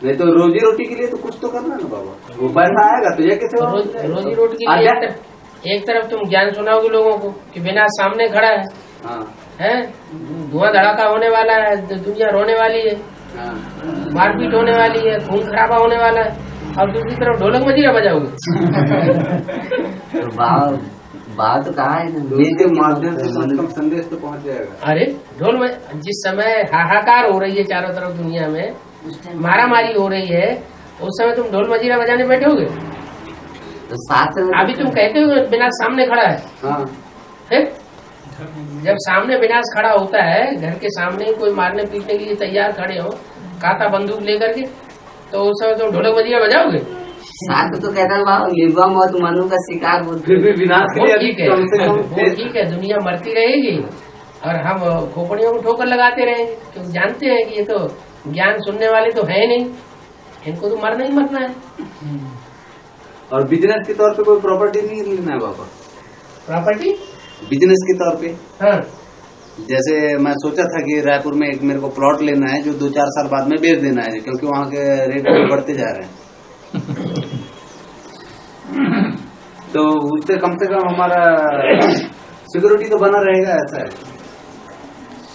नहीं तो रोजी रोटी के लिए तो कुछ तो करना ना बाबा, वो पैसा आएगा तो ये कैसे होगा? रोजी रोटी के लिए एक तरफ तुम ज्ञान सुनाओगे लोगों को कि बिना सामने खड़ा है, हाँ है धुआं धड़ाका होने वाला है, दुनिया रोने वाली है, हाँ। मारपीट होने वाली है, खून खराबा होने वाला है, और दूसरी तरफ ढोलक मजीरा बजाओगे। तो बात तो कहा है ना, के माध्यम से कम संदेश तो पहुंच जाएगा। अरे ढोल में जिस समय हाहाकार हो रही है चारों तरफ दुनिया में, मारामारी हो रही है, उस समय तुम ढोल मजीरा बजाने बैठोगे? तो साथ में अभी तुम कहते हो विनाश सामने खड़ा है, हाँ। है? जब सामने विनाश खड़ा होता है, घर के सामने ही कोई मारने पीटने के लिए तैयार खड़े हो काता बंदूक लेकर के, तो उस समय तुम ढोलक मजीरा बजाओगे? साथ में तो कहता बाबा लिबा मौत मनु का शिकार हो, फिर भी विनाश के वो लिए ठीक है, कम से कम वो ठीक है, दुनिया मरती रहेगी और हम खोपड़ियों को ठोकर लगाते रहेंगे, क्योंकि जानते हैं कि ये तो ज्ञान सुनने वाले तो है नहीं, इनको तो मरना ही मरना है। और बिजनेस के तौर पे कोई प्रॉपर्टी नहीं लेना है बाबा? प्रॉपर्टी बिजनेस के तौर पे हाँ, जैसे मैं सोचा था कि रायपुर में एक मेरे को प्लॉट लेना है जो 2-4 साल बाद में बेच देना है, क्योंकि वहाँ के रेट बढ़ते जा रहे हैं। तो उससे कम से कम हमारा सिक्योरिटी तो बना रहेगा, ऐसा है।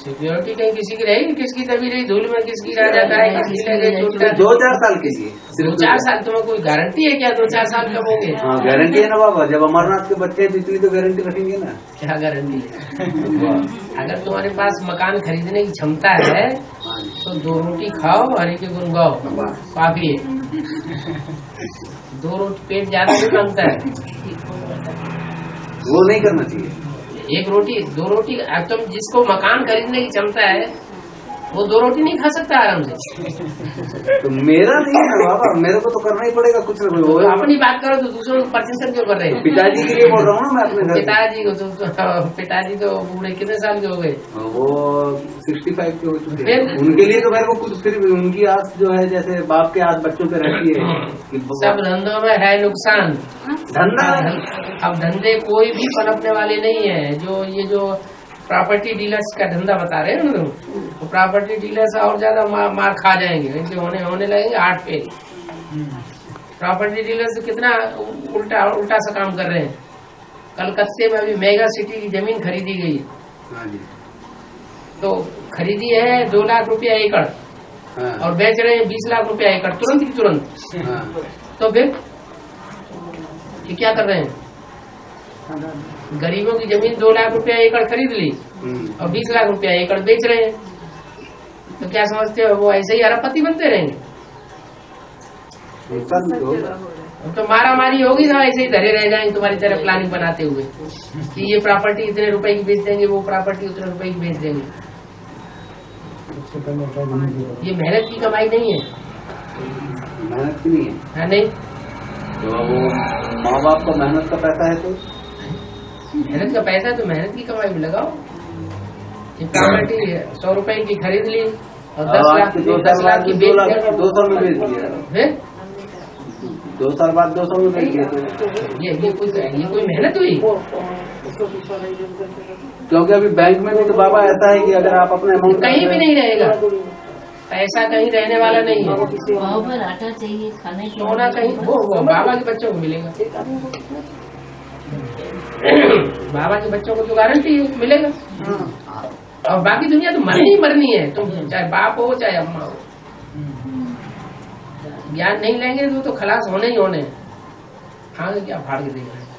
सिक्योरिटी कहीं किसी की रहेगी, किसकी तभी रही धूल में, किसकी रह जाता है, किसकी लगे चोट। 2-4 साल के लिए 2-4 साल तुम्हें कोई गारंटी है क्या? 2-4 साल कब होंगे? हाँ गारंटी है ना बाबा, जब अमरनाथ के बच्चे हैं तो इतनी तो गारंटी रखेंगे ना। क्या गारंटी है? अगर तुम्हारे पास मकान खरीदने की क्षमता है तो 2 रोटी खाओ, हरी के गुण गाओ, काफी है। 2 रोटी पेट ज्यादा नहीं मांगता है, वो नहीं करना चाहिए। 1 रोटी 2 रोटी, तुम जिसको मकान खरीदने की क्षमता है वो 2 रोटी नहीं खा सकता आराम से। तो मेरा नहीं है बाबा, मेरे को तो करना ही पड़ेगा कुछ ना कुछ। तो अपनी बात करो तो दूसरों को परसेंट क्यों कर रहे हैं? पिताजी के लिए बोल रहा हूँ ना मैं अपने घर। पिताजी को पिताजी तो बूढ़े कितने साल के हो गए? वो 65 के हो चुके हैं। उनके लिए तो मेरे को कुछ, फिर उनकी आस जो है जैसे बाप के आस बच्चों पे रहती है कि सब धंधों में है नुकसान। धंधा अब धंधे कोई भी पनपने वाले नहीं है। ये जो प्रॉपर्टी डीलर्स का धंधा बता रहे हैं ना तुम, तो प्रॉपर्टी डीलर्स और ज्यादा मार खा जाएंगे, इनके होने लगेंगे 8 फेल। प्रॉपर्टी डीलर्स कितना उल्टा सा काम कर रहे हैं। कलकत्ते में अभी मेगा सिटी की जमीन खरीदी गई है, तो खरीदी है 2 लाख रुपया एकड़ और बेच रहे हैं 20 लाख रुपया एकड़, तुरंत की तुरंत। तो फिर ये क्या कर रहे हैं? गरीबों की जमीन 2 लाख रुपया एकड़ खरीद ली और 20 लाख रुपया एकड़ बेच रहे हैं। तो क्या समझते हो वो ऐसे ही अरबपति बनते रहेंगे? तो मारा मारी होगी ना, ऐसे ही धरे रह जाएंगे तुम्हारी तरह प्लानिंग बनाते हुए कि ये प्रॉपर्टी इतने रुपए की बेच देंगे, वो प्रॉपर्टी उतने रुपए की बेच देंगे। ये मेहनत की कमाई नहीं है, मेहनत की नहीं है। नहीं तो वो माँ बाप का मेहनत का पैसा है, तो मेहनत का पैसा तो मेहनत की कमाई में लगाओ। ये प्रॉपर्टी 100 रुपए की खरीद ली और 10 लाख की 200 में बेच दिया, 2 साल बाद 200 में बेच दिया। ये कोई मेहनत हुई? क्योंकि अभी बैंक में भी तो बाबा ऐसा है कि अगर आप अपने अमाउंट कहीं भी नहीं रहेगा, पैसा कहीं रहने वाला नहीं है। पाव पर आटा चाहिए खाने के सोना कहीं वो बाबा के बच्चों को मिलेगा। बाबा के बच्चों को तो गारंटी है मिलेगा, और बाकी दुनिया तो मरनी ही मरनी है, तुम चाहे बाप हो चाहे अम्मा हो। ज्ञान नहीं लेंगे तो खलास होने ही होने। आगे क्या फाड़ के देख रहे हैं?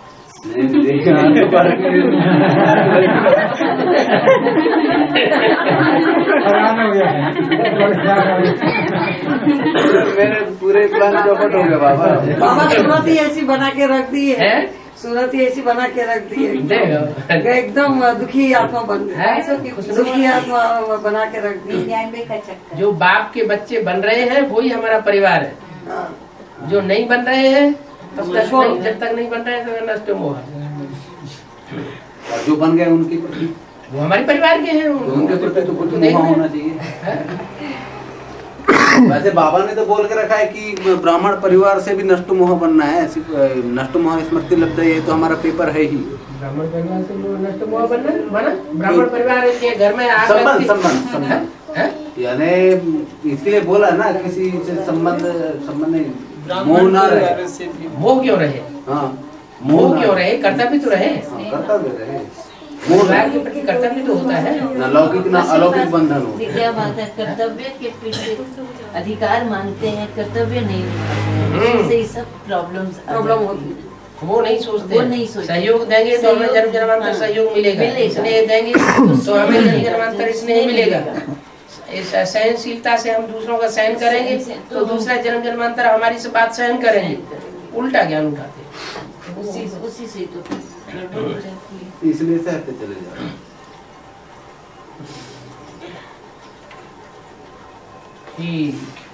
मेरे पूरे प्लान चौपट हो गए बाबा। बाबा सूरत ही ऐसी बना के रख दी है, हैं? सूरत ही ऐसी बना के रख दी है, देखो एकदम दुखी आत्मा बन है? दुखी आत्मा बना के रख दी। जो बाप के बच्चे बन रहे हैं वही हमारा परिवार है। हाँ। जो नहीं बन रहे हैं तब तक नहीं, जब तक नहीं बन रहे हैं तो नष्ट मोह। और जो बन गए उनकी वो हमारे परिवार के हैं, उनके प्रति तो कुछ मोह होना चाहिए। वैसे बाबा ने तो बोल के रखा है कि ब्राह्मण परिवार से भी नष्ट मोह बनना है, नष्ट मोह स्मृति लब्ध, ये तो हमारा पेपर है ही। ब्राह्मण परिवार से नष्ट मोह बना, ब्राह्मण परिवार के घर में संबंध यानी इसलिए बोला ना, किसी से संबंध नहीं, मोह ना रहे। मोह क्यों रहे? हाँ, मोह क्यों रहे? कर्तव्य तो रहे, कर्तव्य रहे, परिवार के प्रति कर्तव्य तो होता है ना लौकिक ना अलौकिक बंधन हो। क्या बात है, कर्तव्य के पीछे अधिकार मानते हैं, कर्तव्य नहीं मानते, इससे सब प्रॉब्लम होती है। वो नहीं सोचते, सहयोग देंगे तो हमें जन्म जन्मांतर सहयोग मिलेगा, स्नेह देंगे तो हमें जन्म जन्मांतर स्नेह मिलेगा। सहनशीलता से हम दूसरों का सहन करेंगे तो दूसरा जन्म जन्मांतर हमारी से बात सहन करेंगे। उल्टा ज्ञान उठाते, उसी से तो गड़बड़ हो जाती है। इसलिए सहते चले जाओ।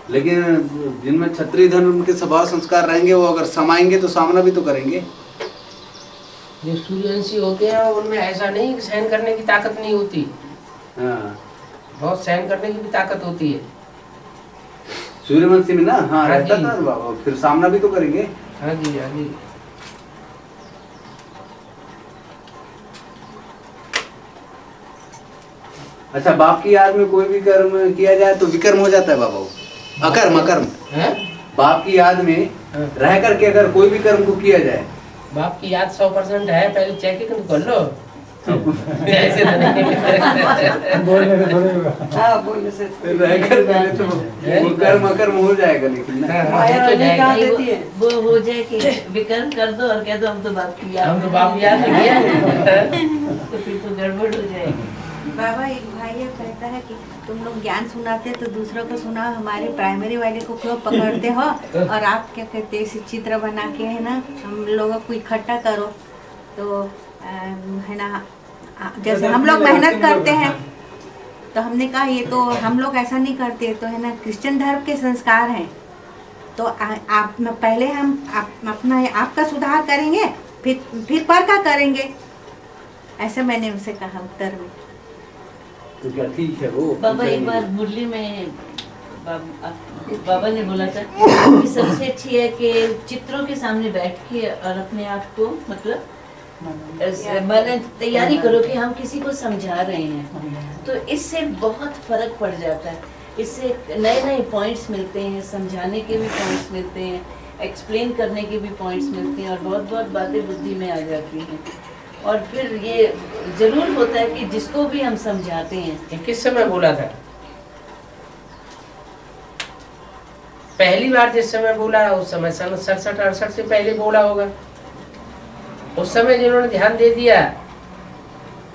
लेकिन जिनमें क्षत्रिय धर्म के स्वभाव संस्कार रहेंगे, वो अगर समाएंगे तो सामना भी तो करेंगे। जो सूर्यवंशी होते हैं उनमें ऐसा नहीं, सहन करने की ताकत नहीं होती। हाँ, बहुत सहन करने की भी ताकत होती है सूर्यवंशी में ना। हाँ, रहता जी। था, फिर सामना भी तो करेंगे। हाँ जी, हाँ जी। अच्छा, बाप की याद में कोई भी कर्म किया जाए तो विकर्म हो जाता है बाबा, अकर्म अकर्म। बाप की याद में रह करके अगर कोई भी कर्म को किया जाए, बाप की याद 100% है, पहले चेक कर लो। ऐसे तो नहीं बोलने से रह कर तो वो कर्म अकर्म हो जाएगा। लेकिन ना वो हो जाए कि विकर्म कर दो और कह दो हम तो बाप की याद, हम तो बाप की याद नहीं है, तो फिर तो गड़बड़ हो जाएगी। बाबा, एक भाई ये कहता है कि तुम लोग ज्ञान सुनाते तो दूसरों को सुनाओ, हमारे प्राइमरी वाले को क्यों पकड़ते हो? और आप क्या कहते हैं, इसे चित्र बना के है ना हम लोगों को इकट्ठा करो, तो है ना, जैसे हम लोग मेहनत करते हैं, तो हमने कहा ये तो हम लोग ऐसा नहीं करते, तो है ना क्रिश्चियन धर्म के संस्कार हैं, तो आप पहले हम अपना आपका सुधार करेंगे, फिर पर का करेंगे, ऐसा मैंने उनसे कहा उत्तर में। तो क्या ठीक है वो? बाबा एक बार मुरली में बाबा ने बोला था कि सबसे अच्छी है कि चित्रों के सामने बैठ के और अपने आप को मतलब मैंने तैयारी करो कि हम किसी को समझा रहे हैं, तो इससे बहुत फर्क पड़ जाता है। इससे नए नए पॉइंट्स मिलते हैं, समझाने के भी पॉइंट्स मिलते हैं, एक्सप्लेन करने के भी पॉइंट्स मिलते हैं, और बहुत बहुत बातें बुद्धि में आ जाती हैं। और फिर ये जरूर होता है कि जिसको भी हम समझाते हैं। किस समय बोला था? पहली बार जिस समय बोला उस समय 67-68 से पहले बोला होगा। उस समय जिन्होंने ध्यान दे दिया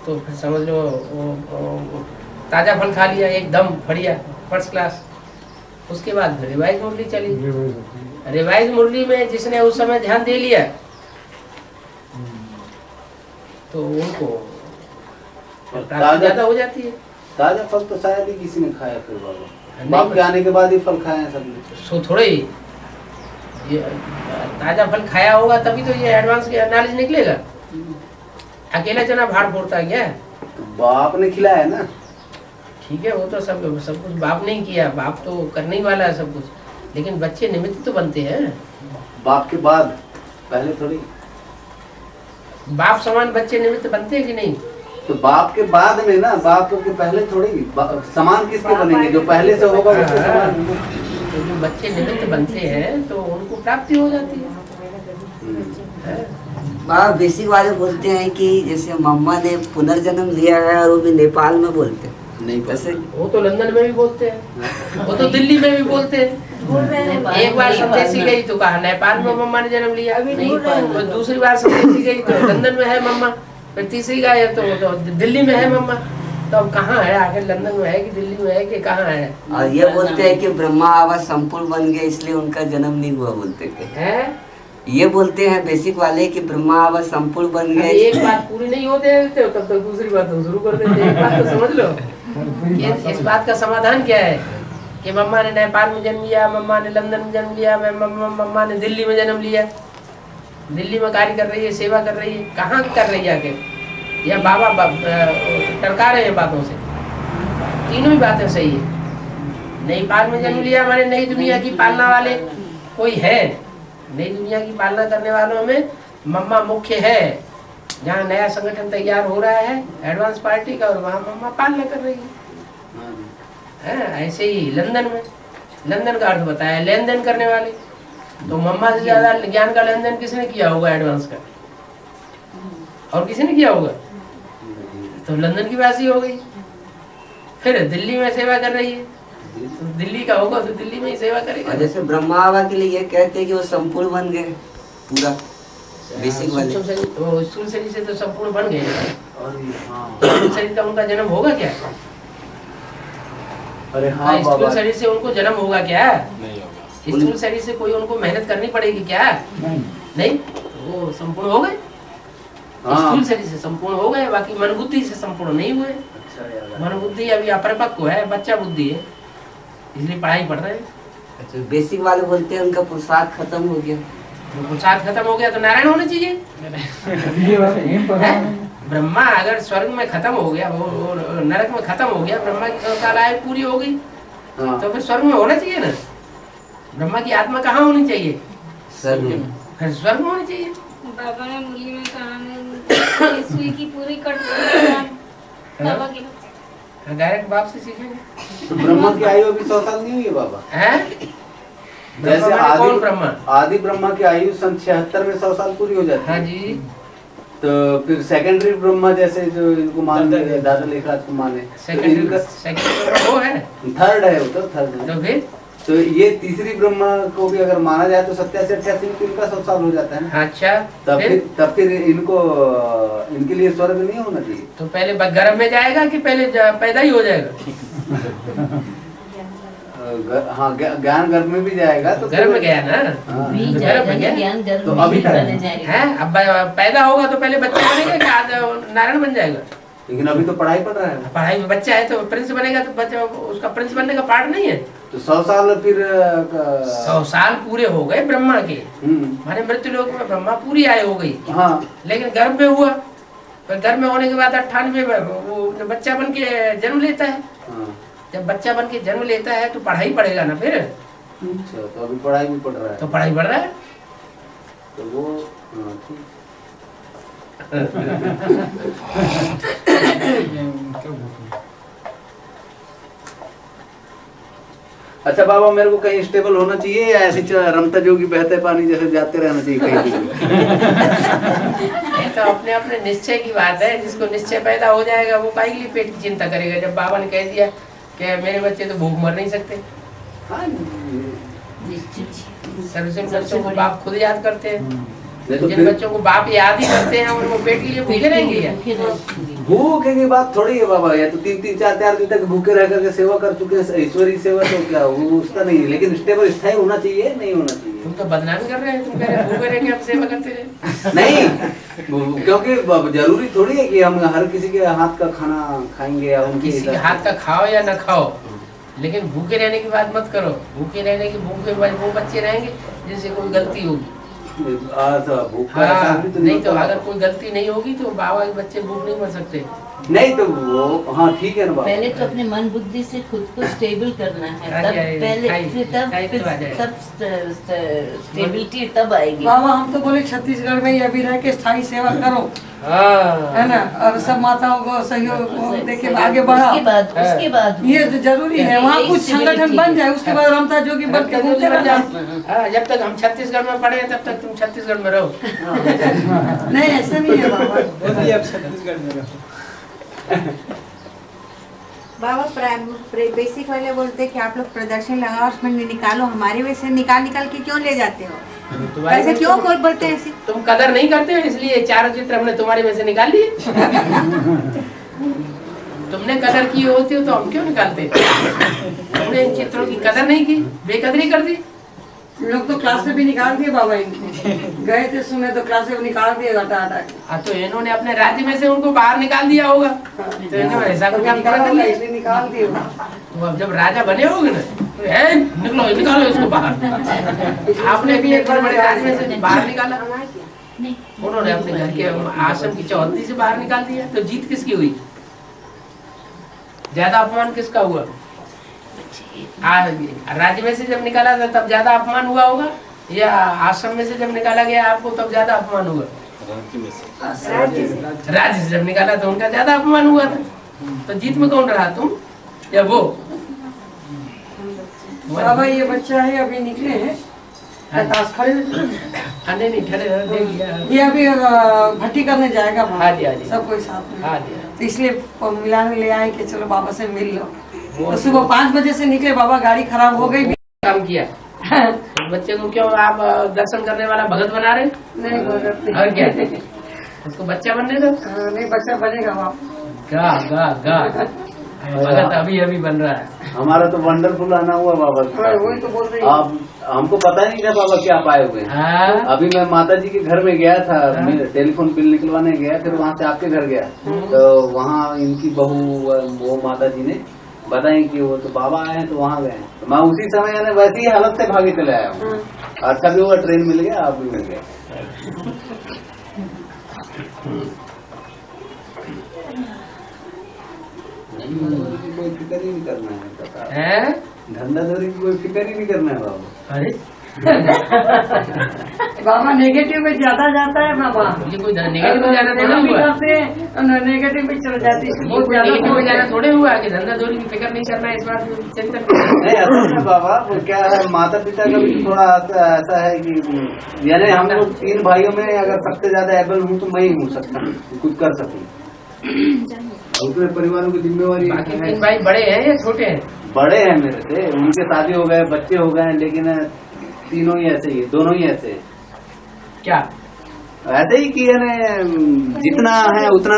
तो फिर समझ लो वो ताजा फल खा लिया, एकदम बढ़िया फर्स्ट क्लास। उसके बाद फिर रिवाइज मुरली चली। रिवाइज मुरली में जिसने उस समय ध्यान दे लिया तो उनको ज्यादा हो जाती है। ताजा फल तो शायद ही किसी ने खाया फिर बाबा, बाप के आने के बाद ही फल खाए हैं सबने। सो थोड़े ही ये ताजा फल खाया होगा तभी तो ये एडवांस नॉलेज निकलेगा। अकेला चना भाड़ फोड़ता है क्या? तो बाप ने खिलाया है ना। ठीक है, वो तो सब कुछ बाप नहीं किया, बाप तो करने ही वाला है सब कुछ, लेकिन बच्चे निमित्त तो बनते हैं। बाप के बाद, पहले थोड़ी। बाप समान बच्चे निमित्त बनते हैं कि नहीं? तो बाप के बाद में ना, बाप के पहले थोड़ी। समान किसके बनेंगे? जो पहले से होगा उसके समान। तो जो बच्चे निमित्त बनते हैं तो उनको प्राप्ति हो जाती है। बेसिक वाले बोलते हैं कि जैसे मम्मा ने पुनर्जन्म लिया है, और वो भी नेपाल में बोलते हैं। नहीं वैसे वो तो लंदन में भी बोलते हैं, वो तो दिल्ली में भी बोलते हैं। एक बार संदेशी गई तो कहा नेपाल में मम्मा ने जन्म लिया, तो दूसरी बार संदेशी गई तो लंदन में है मम्मा, फिर तीसरी गई तो दिल्ली में है मम्मा। तो अब कहाँ है आखिर, लंदन में है कि दिल्ली में है कि कहाँ है? और ये बोलते हैं कि ब्रह्मा आवाज संपूर्ण बन गए इसलिए उनका जन्म नहीं हुआ, बोलते थे। ये बोलते हैं बेसिक वाले कि ब्रह्मा आवाज संपूर्ण बन गए। एक बात पूरी नहीं होते तब तक दूसरी बात हम शुरू कर देते। एक बात तो समझ लो, इस बात का समाधान क्या है कि मम्मा ने नेपाल में जन्म लिया, मम्मा ने लंदन में जन्म लिया, मम्मा ने दिल्ली में जन्म लिया, दिल्ली में कार्य कर रही है, सेवा कर रही है। कहाँ कर रही है आके? या बाबा टरका रहे हैं बातों से? तीनों ही बातें सही है। नई पाल में जन्म लिया माने नई दुनिया की पालना वाले कोई है, नई दुनिया की पालना करने वालों में मम्मा मुख्य है। जहाँ नया संगठन तैयार हो रहा है एडवांस पार्टी का, और वहाँ मम्मा पालना कर रही है। ऐसे ही लंदन में, लंदन का अर्थ बताया लेन देन करने वाले। तो मम्मा से ज्यादा ज्ञान का लेन देन किसने किया होगा एडवांस का, और किसी ने किया होगा? तो लंदन की वासी हो गई। फिर दिल्ली में सेवा कर रही है, तो दिल्ली का होगा तो दिल्ली में ही सेवा करेगा। जैसे ब्रह्मा बाबा के लिए ये कहते हैं कि वो संपूर्ण बन गए पूरा बेसिक वाले। तो स्थूल शरीर से तो संपूर्ण बन गए, स्थूल शरीर का उनका जन्म होगा क्या? अरे हाँ स्थूल शरीर से उनको जन्म होगा क्या? स्थूल शरीर से कोई उनको मेहनत करनी पड़ेगी क्या? नहीं, वो संपूर्ण हो गए। स्थूल शरीर से संपूर्ण हो गए, बाकी मन बुद्धि से संपूर्ण नहीं हुए। मन बुद्धि अभी अपरिपक्व है, बच्चा बुद्धि है, इसलिए पढ़ाई पढ़ रहे हैं। अच्छा, बेसिक वाले बोलते हैं उनका पुरुषार्थ खत्म हो गया। तो पुरुषार्थ खत्म हो गया तो नारायण होने चाहिए। ब्रह्मा अगर स्वर्ग में खत्म हो गया, वो नरक में खत्म हो गया, ब्रह्मा की काल आयु पूरी हो गई, तो फिर स्वर्ग में होना चाहिए ना। ब्रह्मा की आत्मा कहाँ होनी चाहिए? फिर स्वर्ग में होनी चाहिए। बाबा ने मुरली में कहा नहीं सुई की पूरी कट बाबा की डायरेक्ट बाप से सीखेंगे। तो ब्रह्मा की आयु अभी 100 साल नहीं हुई है बाबा? है जैसे कौन ब्रह्मा? आदि ब्रह्मा की आयु सन 76 में 100 साल पूरी हो जाती है। हाँ जी। तो फिर सेकेंडरी ब्रह्मा जैसे जो इनको मान दादा लेखराज को माने, सेकेंडरी वो है, थर्ड है वो, तो थर्ड है। तो फिर तो ये तीसरी ब्रह्मा को भी अगर माना जाए तो 87-88 में इनका 100 साल हो जाता है। अच्छा, तब फिर इनको इनके लिए स्वर्ग नहीं होना चाहिए। तो पहले गर्भ में जाएगा कि पहले पैदा ही हो जाएगा? हाँ, ज्ञान गर्भ में भी जाएगा। तो गर्भ में गया ना, गर्भ में गया तो अभी है। अब पैदा होगा तो पहले बच्चा बनेगा कि नारायण बन जाएगा? लेकिन अभी तो पढ़ाई पढ़ रहा है। पढ़ाई में बच्चा है तो प्रिंस बनेगा, तो बच्चा उसका प्रिंस बनने का पार्ट नहीं है। तो 100 साल फिर 100 साल पूरे हो गए ब्रह्मा के, माने मृत्यु लोक में ब्रह्मा पूरी आयु हो गई। हाँ, लेकिन गर्भ में हुआ, तो गर्भ में होने के बाद 98 में वो बच्चा बन के जन्म लेता है। जब बच्चा बन के जन्म लेता है तो पढ़ाई पढ़ेगा ना फिर। अच्छा, तो अभी पढ़ाई भी पढ़ रहा है। तो पढ़ाई पढ़ रहा है तो वो ठीक। अच्छा बाबा, मेरे को कहीं स्टेबल होना चाहिए या ऐसे रमता जोगी बहते पानी जैसे जाते रहना चाहिए कहीं? ये तो अपने अपने निश्चय की बात है। जिसको निश्चय पैदा हो जाएगा वो काहे के लिए पेट की चिंता करेगा? जब बाबा ने कह दिया कि मेरे बच्चे तो भूख मर नहीं सकते। सर्वस्व बच्चों को बाप खुद याद करते हैं। जिन बच्चों को बाप याद ही करते हैं उनको पेट के लिए भूखे रहेंगे या? भूखे की बात थोड़ी है बाबा, या तो 3-4 दिन तक भूखे रह करके सेवा कर चुके हैं, ईश्वरीय सेवा, तो क्या वो उसका नहीं है। लेकिन स्टेबल स्थायी होना चाहिए, नहीं होना चाहिए। तुम तो बदनामी कर रहे हैं, तुम कह रहे हैं भूखे रह के आप सेवा करते रहे। नहीं, क्योंकि जरूरी थोड़ी है कि हम हर किसी के हाथ का खाना खाएंगे या उनके किसी के हाथ का खाओ या न खाओ, लेकिन भूखे रहने की बात मत करो। भूखे रहने की वो बच्चे रहेंगे जिनसे कोई गलती होगी। हाँ, नहीं तो अगर कोई गलती नहीं होगी तो बाबा के बच्चे भूख नहीं मर सकते। नहीं तो वो हाँ ठीक है ना बाबा। पहले तो अपने मन बुद्धि से खुद को स्टेबल करना है, तब पहले तब स्टेबिलिटी तब आएगी। बाबा हम तो बोले छत्तीसगढ़ में ही अभी रह के स्थायी सेवा करो, है ना, और सब माताओं को सहयोग देके आगे बढ़ा। उसके बाद ये तो जरूरी है, वहाँ कुछ संगठन बन जाए, उसके बाद रमता जोगी बन के घूमते रहना। जब तक हम छत्तीसगढ़ में पढ़े तब तक तुम छत्तीसगढ़ में रहो। नहीं ऐसा नहीं है बाबा, छत्तीसगढ़ में रहो। बाबा बेसिक वाले बोलते कि आप लोग प्रदर्शन लगाओ, उसमें निकालो, हमारे वैसे निकाल के क्यों ले जाते हो? ऐसे क्यों कोई बोलते हैं? तुम कदर नहीं करते हो, इसलिए 4 चित्र हमने तुम्हारे में से निकाल लिए। तुमने कदर की होती हो तो हम क्यों निकालते? तुमने इन चित्रों की कदर नहीं की, बेकदरी कर दी। लोग तो क्लास से भी निकाल दिए बाबा, इनके गए थे सुने तो क्लास से निकाल दिए हटा के। तो इन्होंने अपने राज्य में से उनको बाहर निकाल दिया होगा, तो इन्होंने ऐसा निकाल दिए। तो अब जब राजा बने होगे ना तो निकालो इसको बाहर। आपने भी एक बार बड़े राज्य में से बाहर निकाला, उन्होंने अपने घर के आश्रम की चौहद्दी से बाहर निकाल दिया। तो जीत किसकी हुई? ज्यादा अपमान किसका हुआ? राज्य में से जब निकाला था तब ज्यादा अपमान हुआ होगा, या आश्रम में से जब निकाला गया आपको तब ज्यादा अपमान हुआ? राज्य से जब निकाला तो उनका ज्यादा अपमान हुआ था। तो जीत में कौन रहा, तुम या वो? बाबा ये बच्चा है अभी निकले हैं, खड़े नहीं ठहरे, ये अभी भट्टी करने जाएगा। हाँ जी, हाँ जी, सब कोई साथ में। हाँ जी। तो इसलिए मिलाने ले आए कि चलो बाबा से मिल लो। तो सुबह 5 बजे से निकले बाबा, गाड़ी खराब हो गई। काम किया उस बच्चे को क्यों आप दर्शन करने वाला भगत बना रहे? नहीं भगत नहीं। और क्या उसको बच्चा बनने दो। नहीं बच्चा बनेगा बाबा। गा भगत अभी बन रहा है। हमारा तो वंडरफुल आना हुआ बाबा। वही तो बोल रही हूँ। आप हमको पता नहीं था बाबा क्या पाए हुए हैं। अभी मैं माता जी के घर में गया था, मेरे टेलीफोन बिल निकलवाने गया, फिर वहाँ से आपके घर गया तो वहाँ इनकी बहू वो माता जी ने बताई कि वो तो बाबा आए हैं, तो वहाँ गए। तो मैं उसी समय यानी वैसी ही हालत से भागे चले आया हूँ। अच्छा भी हुआ ट्रेन मिल गया, आप भी मिल गए। कोई फिक्र ही नहीं करना है, धंधा धोरी की कोई फिक्र ही नहीं करना है बाबा। अरे बाबा नेगेटिव में ज्यादा जाता है बाबा। ये कोई नेगेटिव में जाना थोड़ा हुआ, नेगेटिव में चल जाती है। बहुत नेगेटिव में जाना थोड़े हुआ कि धंधा धोरी की फिक्र नहीं करना है, इस बात में चिंतन नहीं। असल में बाबा वो क्या है, माता पिता का भी थोड़ा ऐसा है कि यानी हम लोग 3 भाइयों में अगर सबसे ज्यादा एबल हूँ तो मैं ही हूँ सकता, कुछ कर सकूँ। अपने परिवारों की जिम्मेवारी। बाकी 3 भाई बड़े हैं या छोटे हैं? बड़े हैं मेरे से, उनके शादी हो गए, बच्चे हो गए, लेकिन तीनों ही ऐसे ही, दोनों ही ऐसे। क्या ऐसे ही कि जितना है उतना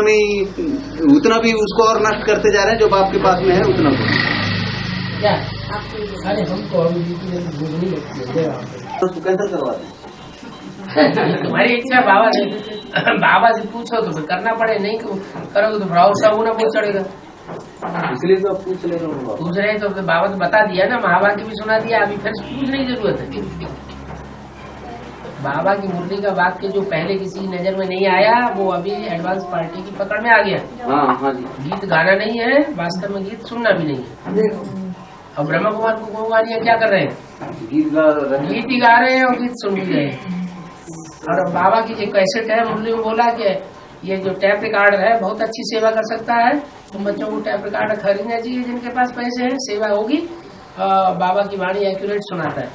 भी उसको और नष्ट करते जा रहे हैं, जो बाप के पास में है उतना को। क्या? अरे हमको नहीं लगती है तो कैंसिल करवा दें। तुम्हारी इच्छा बाबा से पूछो तो फिर करना पड़े, नहीं करोगे तो भाव सब ना पूछ चढ़ेगा। इसलिए तो पूछ ले रहा हूँ। पूछ रहे तो बाबा तो बता दिया ना, महावाक्य भी सुना दिया, अभी फिर पूछने की जरूरत है। बाबा की मुरली का वाक्य जो पहले किसी नजर में नहीं आया वो अभी एडवांस पार्टी की पकड़ में आ गया। हाँ जी। गीत गाना नहीं है, वास्तव में गीत सुनना भी नहीं है। और ब्रह्मा कुमार को गोवालिया क्या कर रहे हैं? गीत ही गा रहे हैं और गीत सुन भी रहे हैं। और बाबा की जो कैसेट है, मुरली में बोला कि ये जो टैप रिकॉर्डर है बहुत अच्छी सेवा कर सकता है, तुम बच्चों को टैप रिकॉर्डर खरीदना चाहिए, जिनके पास पैसे हैं, सेवा होगी। बाबा की वाणी एक्यूरेट सुनाता है।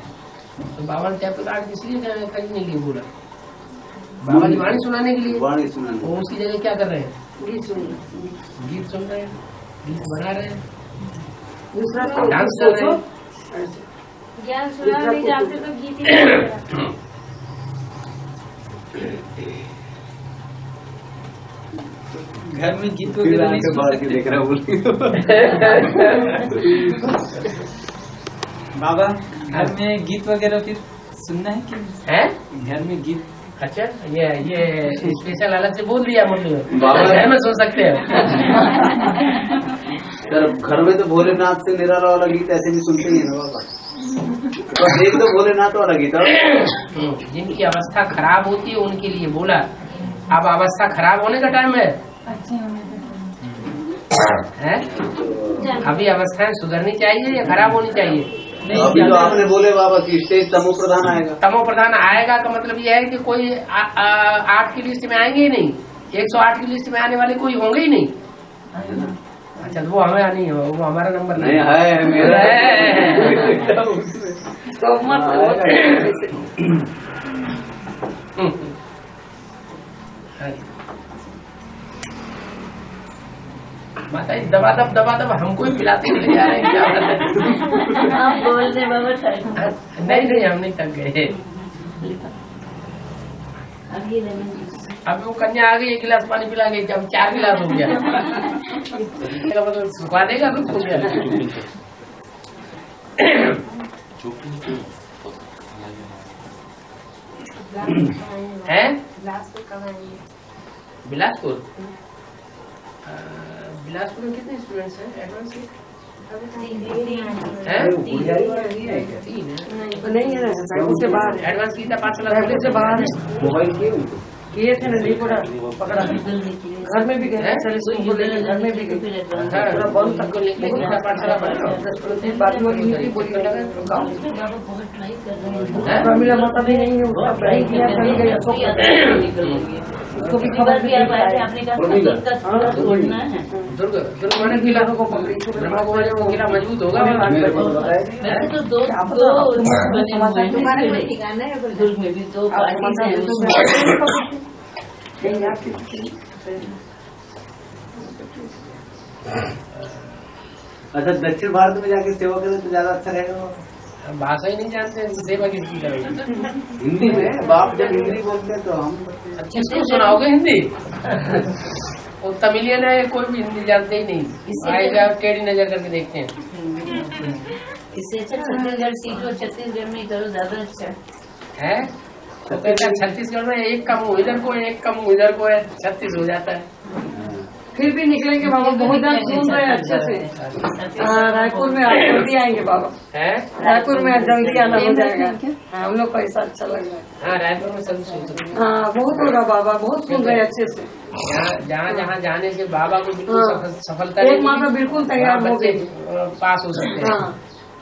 तो बाबा ने टैप रिकॉर्डर इसलिए खरीदने के लिए बोला, बाबा की वाणी सुनाने के लिए। वो उसकी जगह क्या कर रहे हैं? गीत सुन रहे हैं, गीत बना रहे हैं, डांस कर रहे हैं। ज्ञान सुना नहीं जाते तो गीत ही घर में गीत वगैरह नहीं सुन सकते। देख रहा हूँ बाबा घर में गीत वगैरह फिर सुनना है कि है? घर में गीत? अच्छा, ये स्पेशल अलग से बोल दिया मुरली में, बाबा घर में सुन सकते हैं। सर घर में तो भोलेनाथ से निराला वाला गीत ऐसे भी सुनते ही है ना बाबा। बस एक तो भोलेनाथ वाला गीत जिनकी अवस्था खराब होती है उनके लिए बोला। अब अवस्था खराब होने का टाइम है, अभी अवस्थाएं सुधरनी चाहिए या खराब होनी चाहिए? अभी तो आपने बोले बाबा की स्टेज तमो प्रधान आएगा। तमो प्रधान आएगा का मतलब यह है कि कोई 8 की लिस्ट में आएंगे ही नहीं, 108 की लिस्ट में आने वाले कोई होंगे ही नहीं। अच्छा, तो वो हमें नहीं है, वो हमारा नंबर नहीं है, मेरा माता जी दबा दब हमको ही पिलाते चले जा रहे हैं, क्या बात है? आप बोल रहे बाबा नहीं हम नहीं थक गए। अब वो कन्या आ गई, 1 गिलास पानी पिला गई, जब 4 गिलास हो गया। मतलब सुखा देगा तो हो गया। है बिलासपुर में कितने स्टूडेंट्स हैं? एडवांस नहीं है, उससे बाहर एडवांस की पाठशाला से बाहर है। मोबाइल किए उनको किए थे नहीं पड़ा पकड़ा घर में भी गए चले इसको लेके घर में भी गए पूरा बंद तक लेके पाठशाला बात वाली नीति बोली मिला माता भी नहीं है उसका पढ़ाई किया चली गई उसको भी खबर भी दुर्ग दुर्ग किला को पकड़ी ब्रह्मा कुमारी को किला मजबूत होगा दुर्ग में भी दो अच्छा, दक्षिण भारत में जाके सेवा करें तो ज्यादा अच्छा रहेगा। भाषा ही नहीं जानते सेवा किसकी करेंगे। हिंदी में बाप जब हिंदी बोलते हैं तो हम अच्छा इसको सुनाओगे हिंदी। और तमिलियन है कोई भी हिंदी जानते ही नहीं, आएगा टेढ़ी नजर करके देखते हैं। इससे अच्छा छत्तीसगढ़ सीख लो, छत्तीसगढ़ में करो ज्यादा अच्छा है। तो कहता है छत्तीसगढ़ में एक का मुँह इधर को है, एक का मुँह इधर को है, 36 हो जाता है। फिर भी निकलेंगे बाबा, बहुत जन सुन रहे हैं अच्छे से। रायपुर में आप जल्दी आएंगे बाबा, रायपुर में जल्दी आना हो जाएगा। हम लोग को ऐसा अच्छा लग रहा है। हाँ रायपुर में सब सुन सकते हैं। हाँ बहुत होगा बाबा, बहुत सुन रहे हैं अच्छे से। जहाँ जहाँ जाने से बाबा को बिल्कुल सफलता एक माता बिल्कुल तैयार हो गए, पास हो सकते हैं।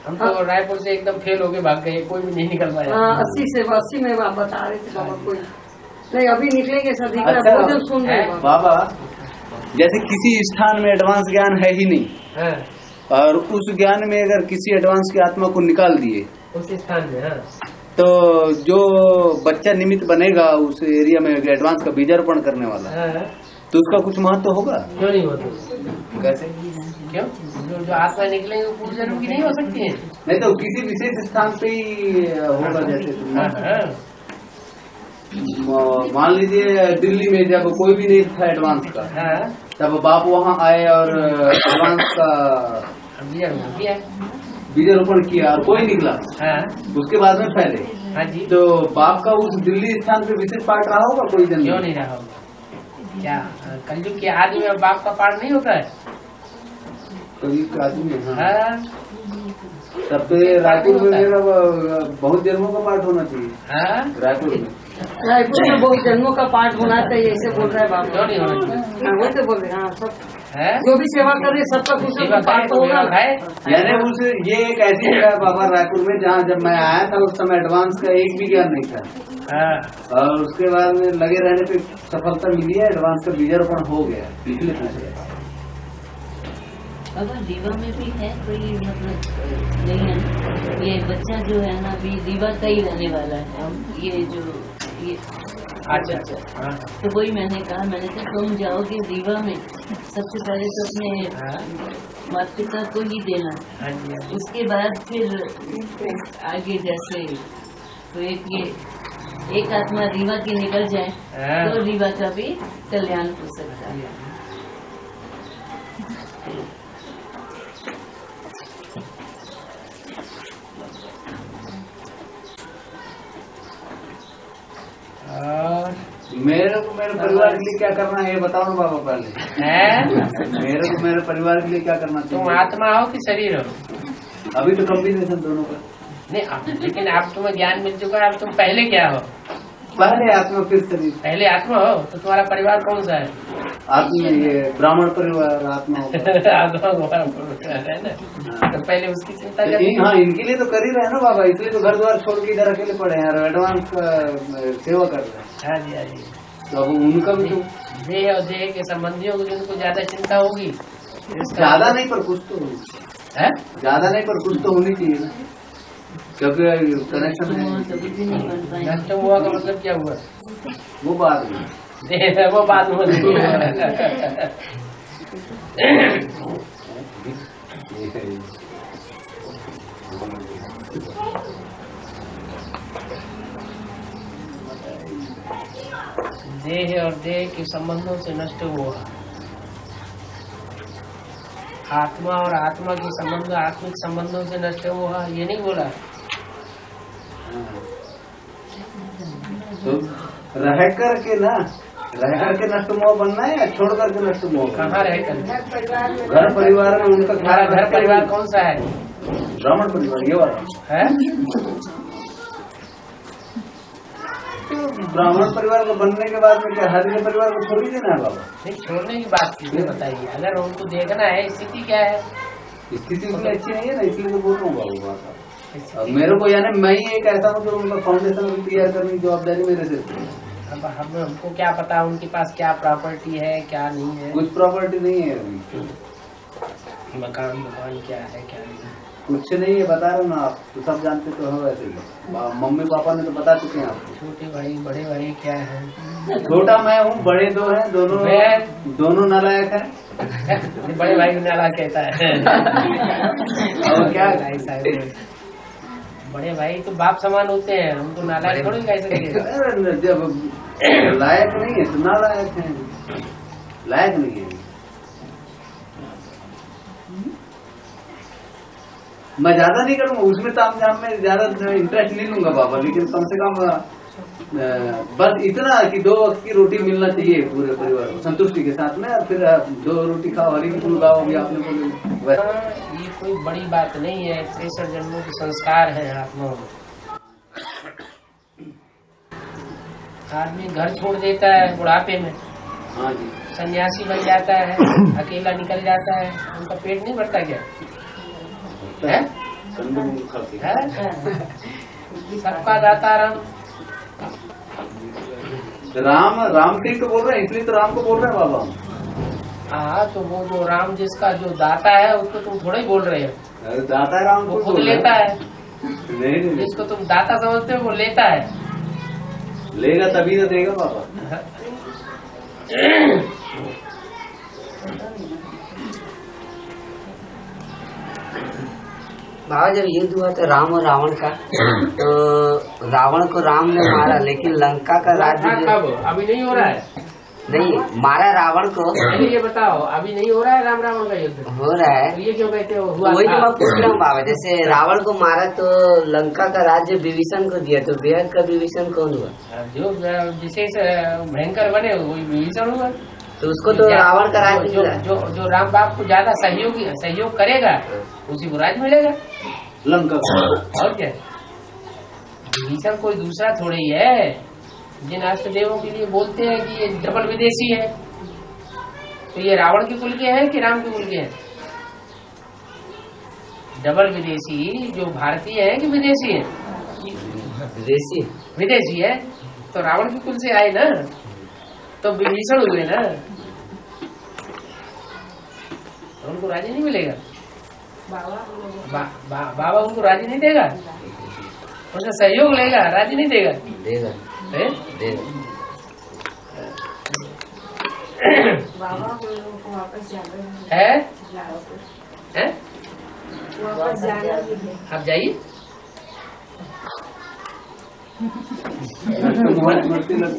हम तो रायपुर से एकदम फेल होके भाग गए, कोई भी नहीं निकल पाया। 80 में आप बता रहे थे बाबा, कोई नहीं अभी निकलेंगे सर। बहुत जन सुन रहे हैं बाबा। जैसे किसी स्थान में एडवांस ज्ञान है ही नहीं, और उस ज्ञान में अगर किसी एडवांस की आत्मा को निकाल दिए उस स्थान में, तो जो बच्चा निमित्त बनेगा उस एरिया में एडवांस का बीजारोपण करने वाला, तो उसका कुछ महत्व होगा? क्यों नहीं होता? कैसे क्यों? जो आत्मा निकलेंगे वो पूर्व जन्म की नहीं हो सकती है। नहीं तो किसी विशेष स्थान पे ही होगा। जैसे मान लीजिए दिल्ली में जब कोई भी नहीं था एडवांस का, तब बाप वहाँ आए और एडवांस का बीजारोपण किया और कोई निकला, उसके बाद में फैले। हाँ जी। तो बाप का उस दिल्ली स्थान पे विशेष पाठ रहा होगा कोई जन्म? क्यों नहीं रहा होगा? क्या कलयुग के आदि में बाप का पाठ नहीं होता है? कलयुग के आदि में तब तो रायपुर में मेरा बहुत जन्मों का पाठ होना चाहिए। रायपुर में बहुत जन्मों का पाठ होना चाहिए, ऐसे बोल रहे हैं बाबा। क्यों नहीं होना चाहिए? वो तो बोल रहे हैं सब जो भी सेवा कर रहे सबका कुछ पाठ तो होगा। यानी उस ये एक ऐसी जगह बाबा रायपुर में जहाँ जब मैं आया था उस समय एडवांस का एक भी ज्ञान नहीं था, और उसके बाद में लगे रहने पे सफलता मिली है, एडवांस का बीजारोपण हो गया। इसलिए पूछ रहे अगर रीवा में भी है कोई मतलब नहीं है, ये बच्चा जो है ना अभी रीवा का ही रहने वाला है। ये जो ये अच्छा तो वही मैंने कहा, मैंने कहा तुम जाओगे रीवा में सबसे पहले तो अपने माता पिता को ही देना, उसके बाद फिर आगे जैसे तो एक आत्मा रीवा की निकल जाए तो रीवा का भी कल्याण हो सकता है। मेरे को मेरे परिवार के लिए क्या करना है ये बताओ ना बाबा पहले। मेरे को मेरे परिवार के लिए क्या करना चाहिए? तुम आत्मा हो कि शरीर हो? अभी तो कॉम्बिनेशन दोनों का नहीं, लेकिन अब तुम्हें ज्ञान मिल चुका है। अब तुम पहले क्या हो? पहले आत्मा फिर शरीर। पहले आत्मा हो तो तुम्हारा परिवार कौन सा है? आत्मा ये ब्राह्मण परिवार आत्मा आत्मा है ना, तो पहले उसकी चिंता करें। हाँ इनके लिए तो कर ही रहे हैं ना बाबा, इसलिए तो घर द्वार छोड़ के इधर अकेले पड़े हैं और एडवांस का सेवा कर रहे हैं। हाँ जी हाँ जी। तो अब उनका भी तो देह और देह के संबंधियों को जिनको ज्यादा चिंता होगी, ज्यादा नहीं पर कुछ तो है, ज्यादा नहीं पर कुछ तो होनी चाहिए ना, क्योंकि कनेक्शन नष्ट हुआ का मतलब क्या हुआ? वो बाद में वो बात देह और देह के संबंधों से नष्ट हुआ, आत्मा और आत्मा के संबंध आत्मिक संबंधों से नष्ट हुआ, ये नहीं बोला। तो रह करके ना, रह करके नष्ट मोह बनना है या छोड़ करके नष्ट मोह? कहाँ रह कर? घर परिवार में उनका घर परिवार कौन सा है? ब्राह्मण परिवार ये वाला है। ब्राह्मण परिवार को बनने के बाद में क्या हरिजन परिवार को छोड़ ही देना है बाबा? नहीं, छोड़ने की बात कीजिए, बताइए। अगर उनको देखना है स्थिति क्या है, स्थिति उनकी अच्छी नहीं है ना, इसलिए तो बोल रहा हूँ बाबू बात। अब मेरे को यानी मैं ही एक ऐसा हूँ जो उनका फाउंडेशन भी तैयार करने की जवाबदारी मेरे से। अब हमको क्या पता उनके पास क्या प्रॉपर्टी है क्या नहीं है। कुछ प्रॉपर्टी नहीं है अभी, मकान क्या है क्या नहीं, कुछ नहीं है, बता रहा हूँ ना, आप तो सब जानते तो हो वैसे ही। मम्मी पापा ने तो बता चुके हैं आपको। छोटे भाई बड़े भाई क्या है? छोटा मैं हूँ, बड़े दो हैं, दोनों नालायक हैं। बड़े भाई को नालायक कहता है। और क्या बड़े भाई तो बाप समान होते हैं, उनको नालायक थोड़ी कह सकते। जब लायक नहीं है तो नालायक है, लायक नहीं है। मैं ज्यादा नहीं करूंगा उसमें, ताम झाम में ज्यादा इंटरेस्ट नहीं लूंगा बाबा, लेकिन कम से कम बस इतना कि 2 वक्त की रोटी मिलना चाहिए पूरे परिवार को संतुष्टि के साथ में। और फिर 2 रोटी खाओ, हरी की फूल गाओ, भी आपने बोले। ये कोई बड़ी बात नहीं है, 63 जन्मों के संस्कार है आत्मा में। आदमी घर छोड़ देता है बुढ़ापे में, हाँ जी, सन्यासी बन जाता है, अकेला निकल जाता है, उनका पेट नहीं भरता क्या है? सबका दाता राम सिंह को बोल रहे हैं, इसलिए तो राम को बोल रहे हैं बाबा। हाँ, तो वो जो राम जिसका जो दाता है उसको तुम थोड़ा ही बोल रहे हो। दाता राम वो खुद लेता है। नहीं, जिसको तुम दाता समझते हो वो लेता है। लेगा तभी तो देगा बाबा। बाबा जब युद्ध हुआ था राम और रावण का, तो रावण को राम ने मारा, लेकिन लंका का राज्य अभी नहीं हो रहा है। नहीं मारा रावण को। ये बताओ, अभी नहीं हो रहा है राम रावण का युद्ध? हो रहा है। तो ये क्यों कहते हो? वही तो मैं पूछ रहा हूँ बाबा, जैसे रावण को मारा तो लंका का राज्य विभीषण को दिया, तो बेहद का विभीषण कौन हुआ? जो विशेष भयंकर बने वही विभीषण हुआ। तो उसको तो रावण का राज्य जो, जो जो राम बाप को ज्यादा सहयोग करेगा उसी को राज्य मिलेगा लंका। और क्या, विभीषण कोई दूसरा थोड़ा ही है। जिन अष्ट देवों के लिए बोलते हैं कि ये डबल विदेशी है, तो ये रावण के कुल के हैं कि राम के कुल के हैं? डबल विदेशी जो भारतीय है कि विदेशी है? विदेशी है, तो रावण के कुल से आए ना, तो विभीषण हुए ना, उनको राज्य नहीं मिलेगा। बाबा उनको राज्य नहीं देगा, उसका सहयोग लेगा, राज्य नहीं देगा। देगा बाबा हम लोगों को वापस जाना है? वापस जाना भी है। आप जाइए।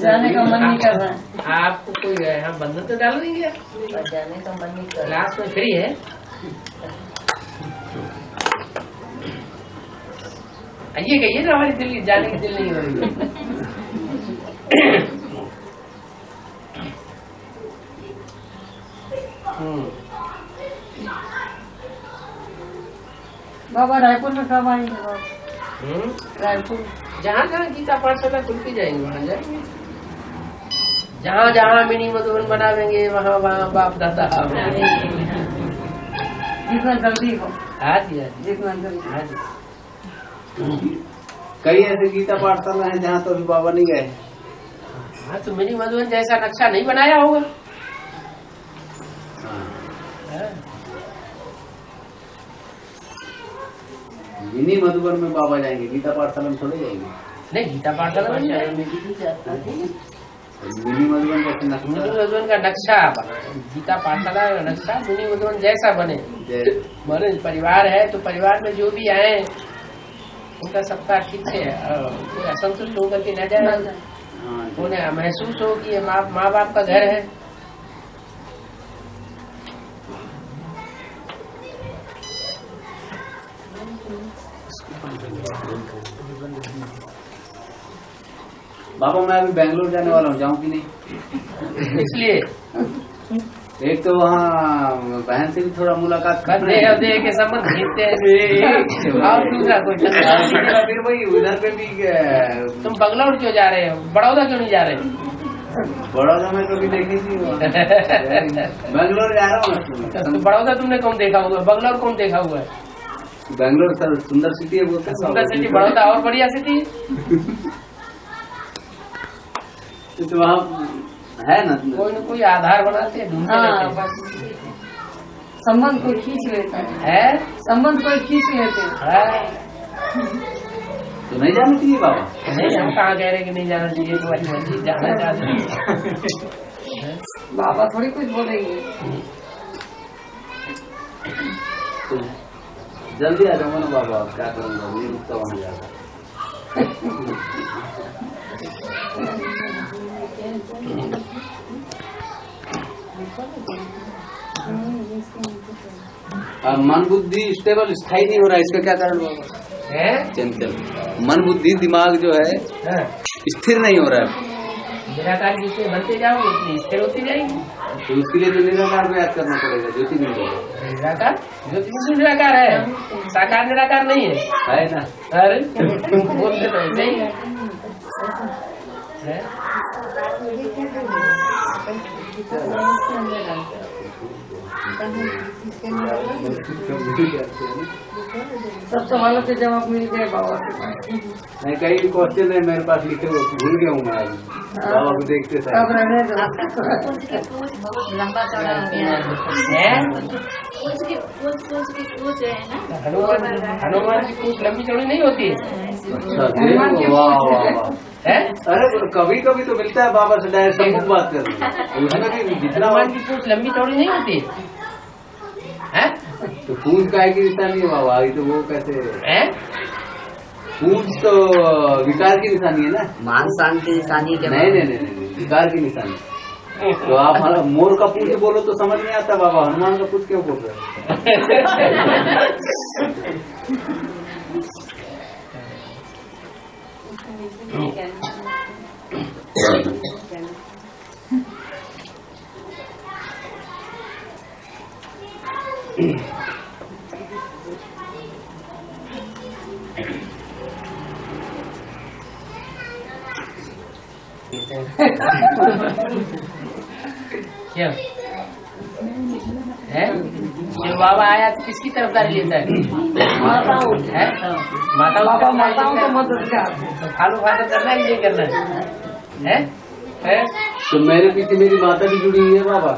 जाने का मन नहीं कर रहा। आपको कोई हम बंधन तो डाल देंगे, जाने का मन नहीं कर रहा। लास्ट में फ्री है। ये कहिए ना हमारी दिल जाने की दिल नहीं हो रही है। बाबा रायपुर में कब आएंगे बाबा? रायपुर जहाँ जहाँ गीता पाठशाला खुलती जाएंगे वहाँ जाएंगे। जहाँ जहाँ मिनी मधुबन बनावेंगे वहाँ वहाँ बाप दादा जितना जल्दी हो। हाँ जी, जितना जल्दी। हाँ जी। कई ऐसे गीता पाठशाला है जहाँ तो अभी बाबा नहीं गए। हाँ, तो मिनी मधुबन जैसा नक्शा नहीं बनाया होगा। मिनी मधुबन में बाबा जाएंगे, गीता पाठशाला में थोड़े जाएंगे। नहीं, गीता पाठशाला में जाएंगे। मिनी मधुबन का मिनी मधुबन का नक्शा गीता पाठशाला का नक्शा मिनी मधुबन जैसा बने। बड़े परिवार है तो परिवार में जो भी आए उनका सबका ठीक से कोई असंतुष्ट होकर के न जाए, उन्हें महसूस हो कि ये माँ बाप का घर है। बाबा मैं अभी बेंगलोर जाने वाला हूँ, जाऊँ कि नहीं? इसलिए एक तो वहाँ बहन से भी थोड़ा मुलाकात कर दे के संबंध खींचते हैं और दूसरा कोई फिर वही उधर पे भी तुम बंगलौर क्यों जा रहे हो, बड़ौदा क्यों नहीं जा रहे? बड़ौदा में कभी देखी थी बेंगलोर जा रहा हूँ। तो बड़ौदा तुमने कौन देखा हुआ है, बंगलौर कौन देखा हुआ है? बेंगलोर सर सुंदर सिटी है, बोलते सुंदर सिटी, बड़ौदा और बढ़िया सिटी। तो वहाँ है ना कोई न कोई आधार बनाते हैं, ढूंढते रहते हैं। संबंध कोई खींच लेता है, संबंध कोई खींच लेते हैं। तो नहीं जाना चाहिए बाबा? नहीं, हम कहाँ कह रहे कि नहीं जाना चाहिए, तो अच्छी जाना चाहते हैं। बाबा थोड़ी कुछ बोलेंगे। तो जल्दी आ जाऊंगा ना बाबा, क्या करूँगा, नहीं रुकता वहाँ जाकर। मन बुद्धि स्टेबल स्थायी नहीं हो रहा है, इसका क्या कारण बाबा? चंचल मन बुद्धि दिमाग जो है स्थिर नहीं हो रहा है। निराकार जितने बनते जाओगे उतनी स्थिर होती जाएगी। तो उसके लिए तो निराकार को याद करना पड़ेगा, ज्योति बिंदु। निराकार ज्योति बिंदु निराकार है, साकार निराकार नहीं है ना? अरे बोलते तो ऐसे ही है। सब सवालों के जवाब मिल गए बाबा के पास। नहीं, कई क्वेश्चन है मेरे पास लिखे हुए, भूल गया हूँ मैं बाबा को देखते थे। अब रहने दो। लंबा चौड़ा हो गया हनुमान की पूछ लंबी चौड़ी नहीं होती है। अच्छा, वाह वाह वाह। अरे कभी कभी तो मिलता है बाबा से डायरेक्ट सब बात करने, उसमें भी जितना हनुमान की पूछ लंबी चौड़ी नहीं होती है। तो पूछ का की निशानी है बाबा, ये तो वो कैसे पूछ तो विकार की निशानी है ना, मान शान की निशानी के नहीं नहीं नहीं नहीं, विकार की निशानी। तो आप मोर का पूछ बोलो तो समझ नहीं आता बाबा, हनुमान का पूछ क्यों बोल रहे क्या है? जो बाबा आया तो किसकी तरफदारी लेता है? माताओं है? माताओं को मदद कर। खालू खाना करना ही नहीं करना है? है? तो मेरे पीछे मेरी माता भी जुड़ी हुई है बाबा,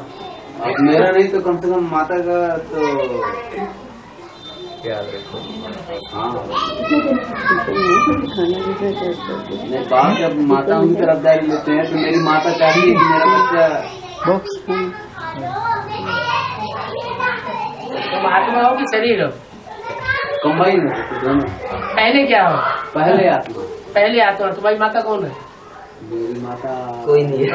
अब मेरा नहीं तो कम से कम माता का तो याद रखो। हाँ नहीं, बाप जब माता उनकी तरफदारी लेते हैं तो मेरी माता चाहती है कि मेरा बच्चा तुम आत्मा हो कि शरीर हो? कंबाइन है दोनों। पहले क्या हो? पहले आत्मा। पहले आत्मा। तुम्हारी माता कौन है? मेरी माता कोई नहीं है।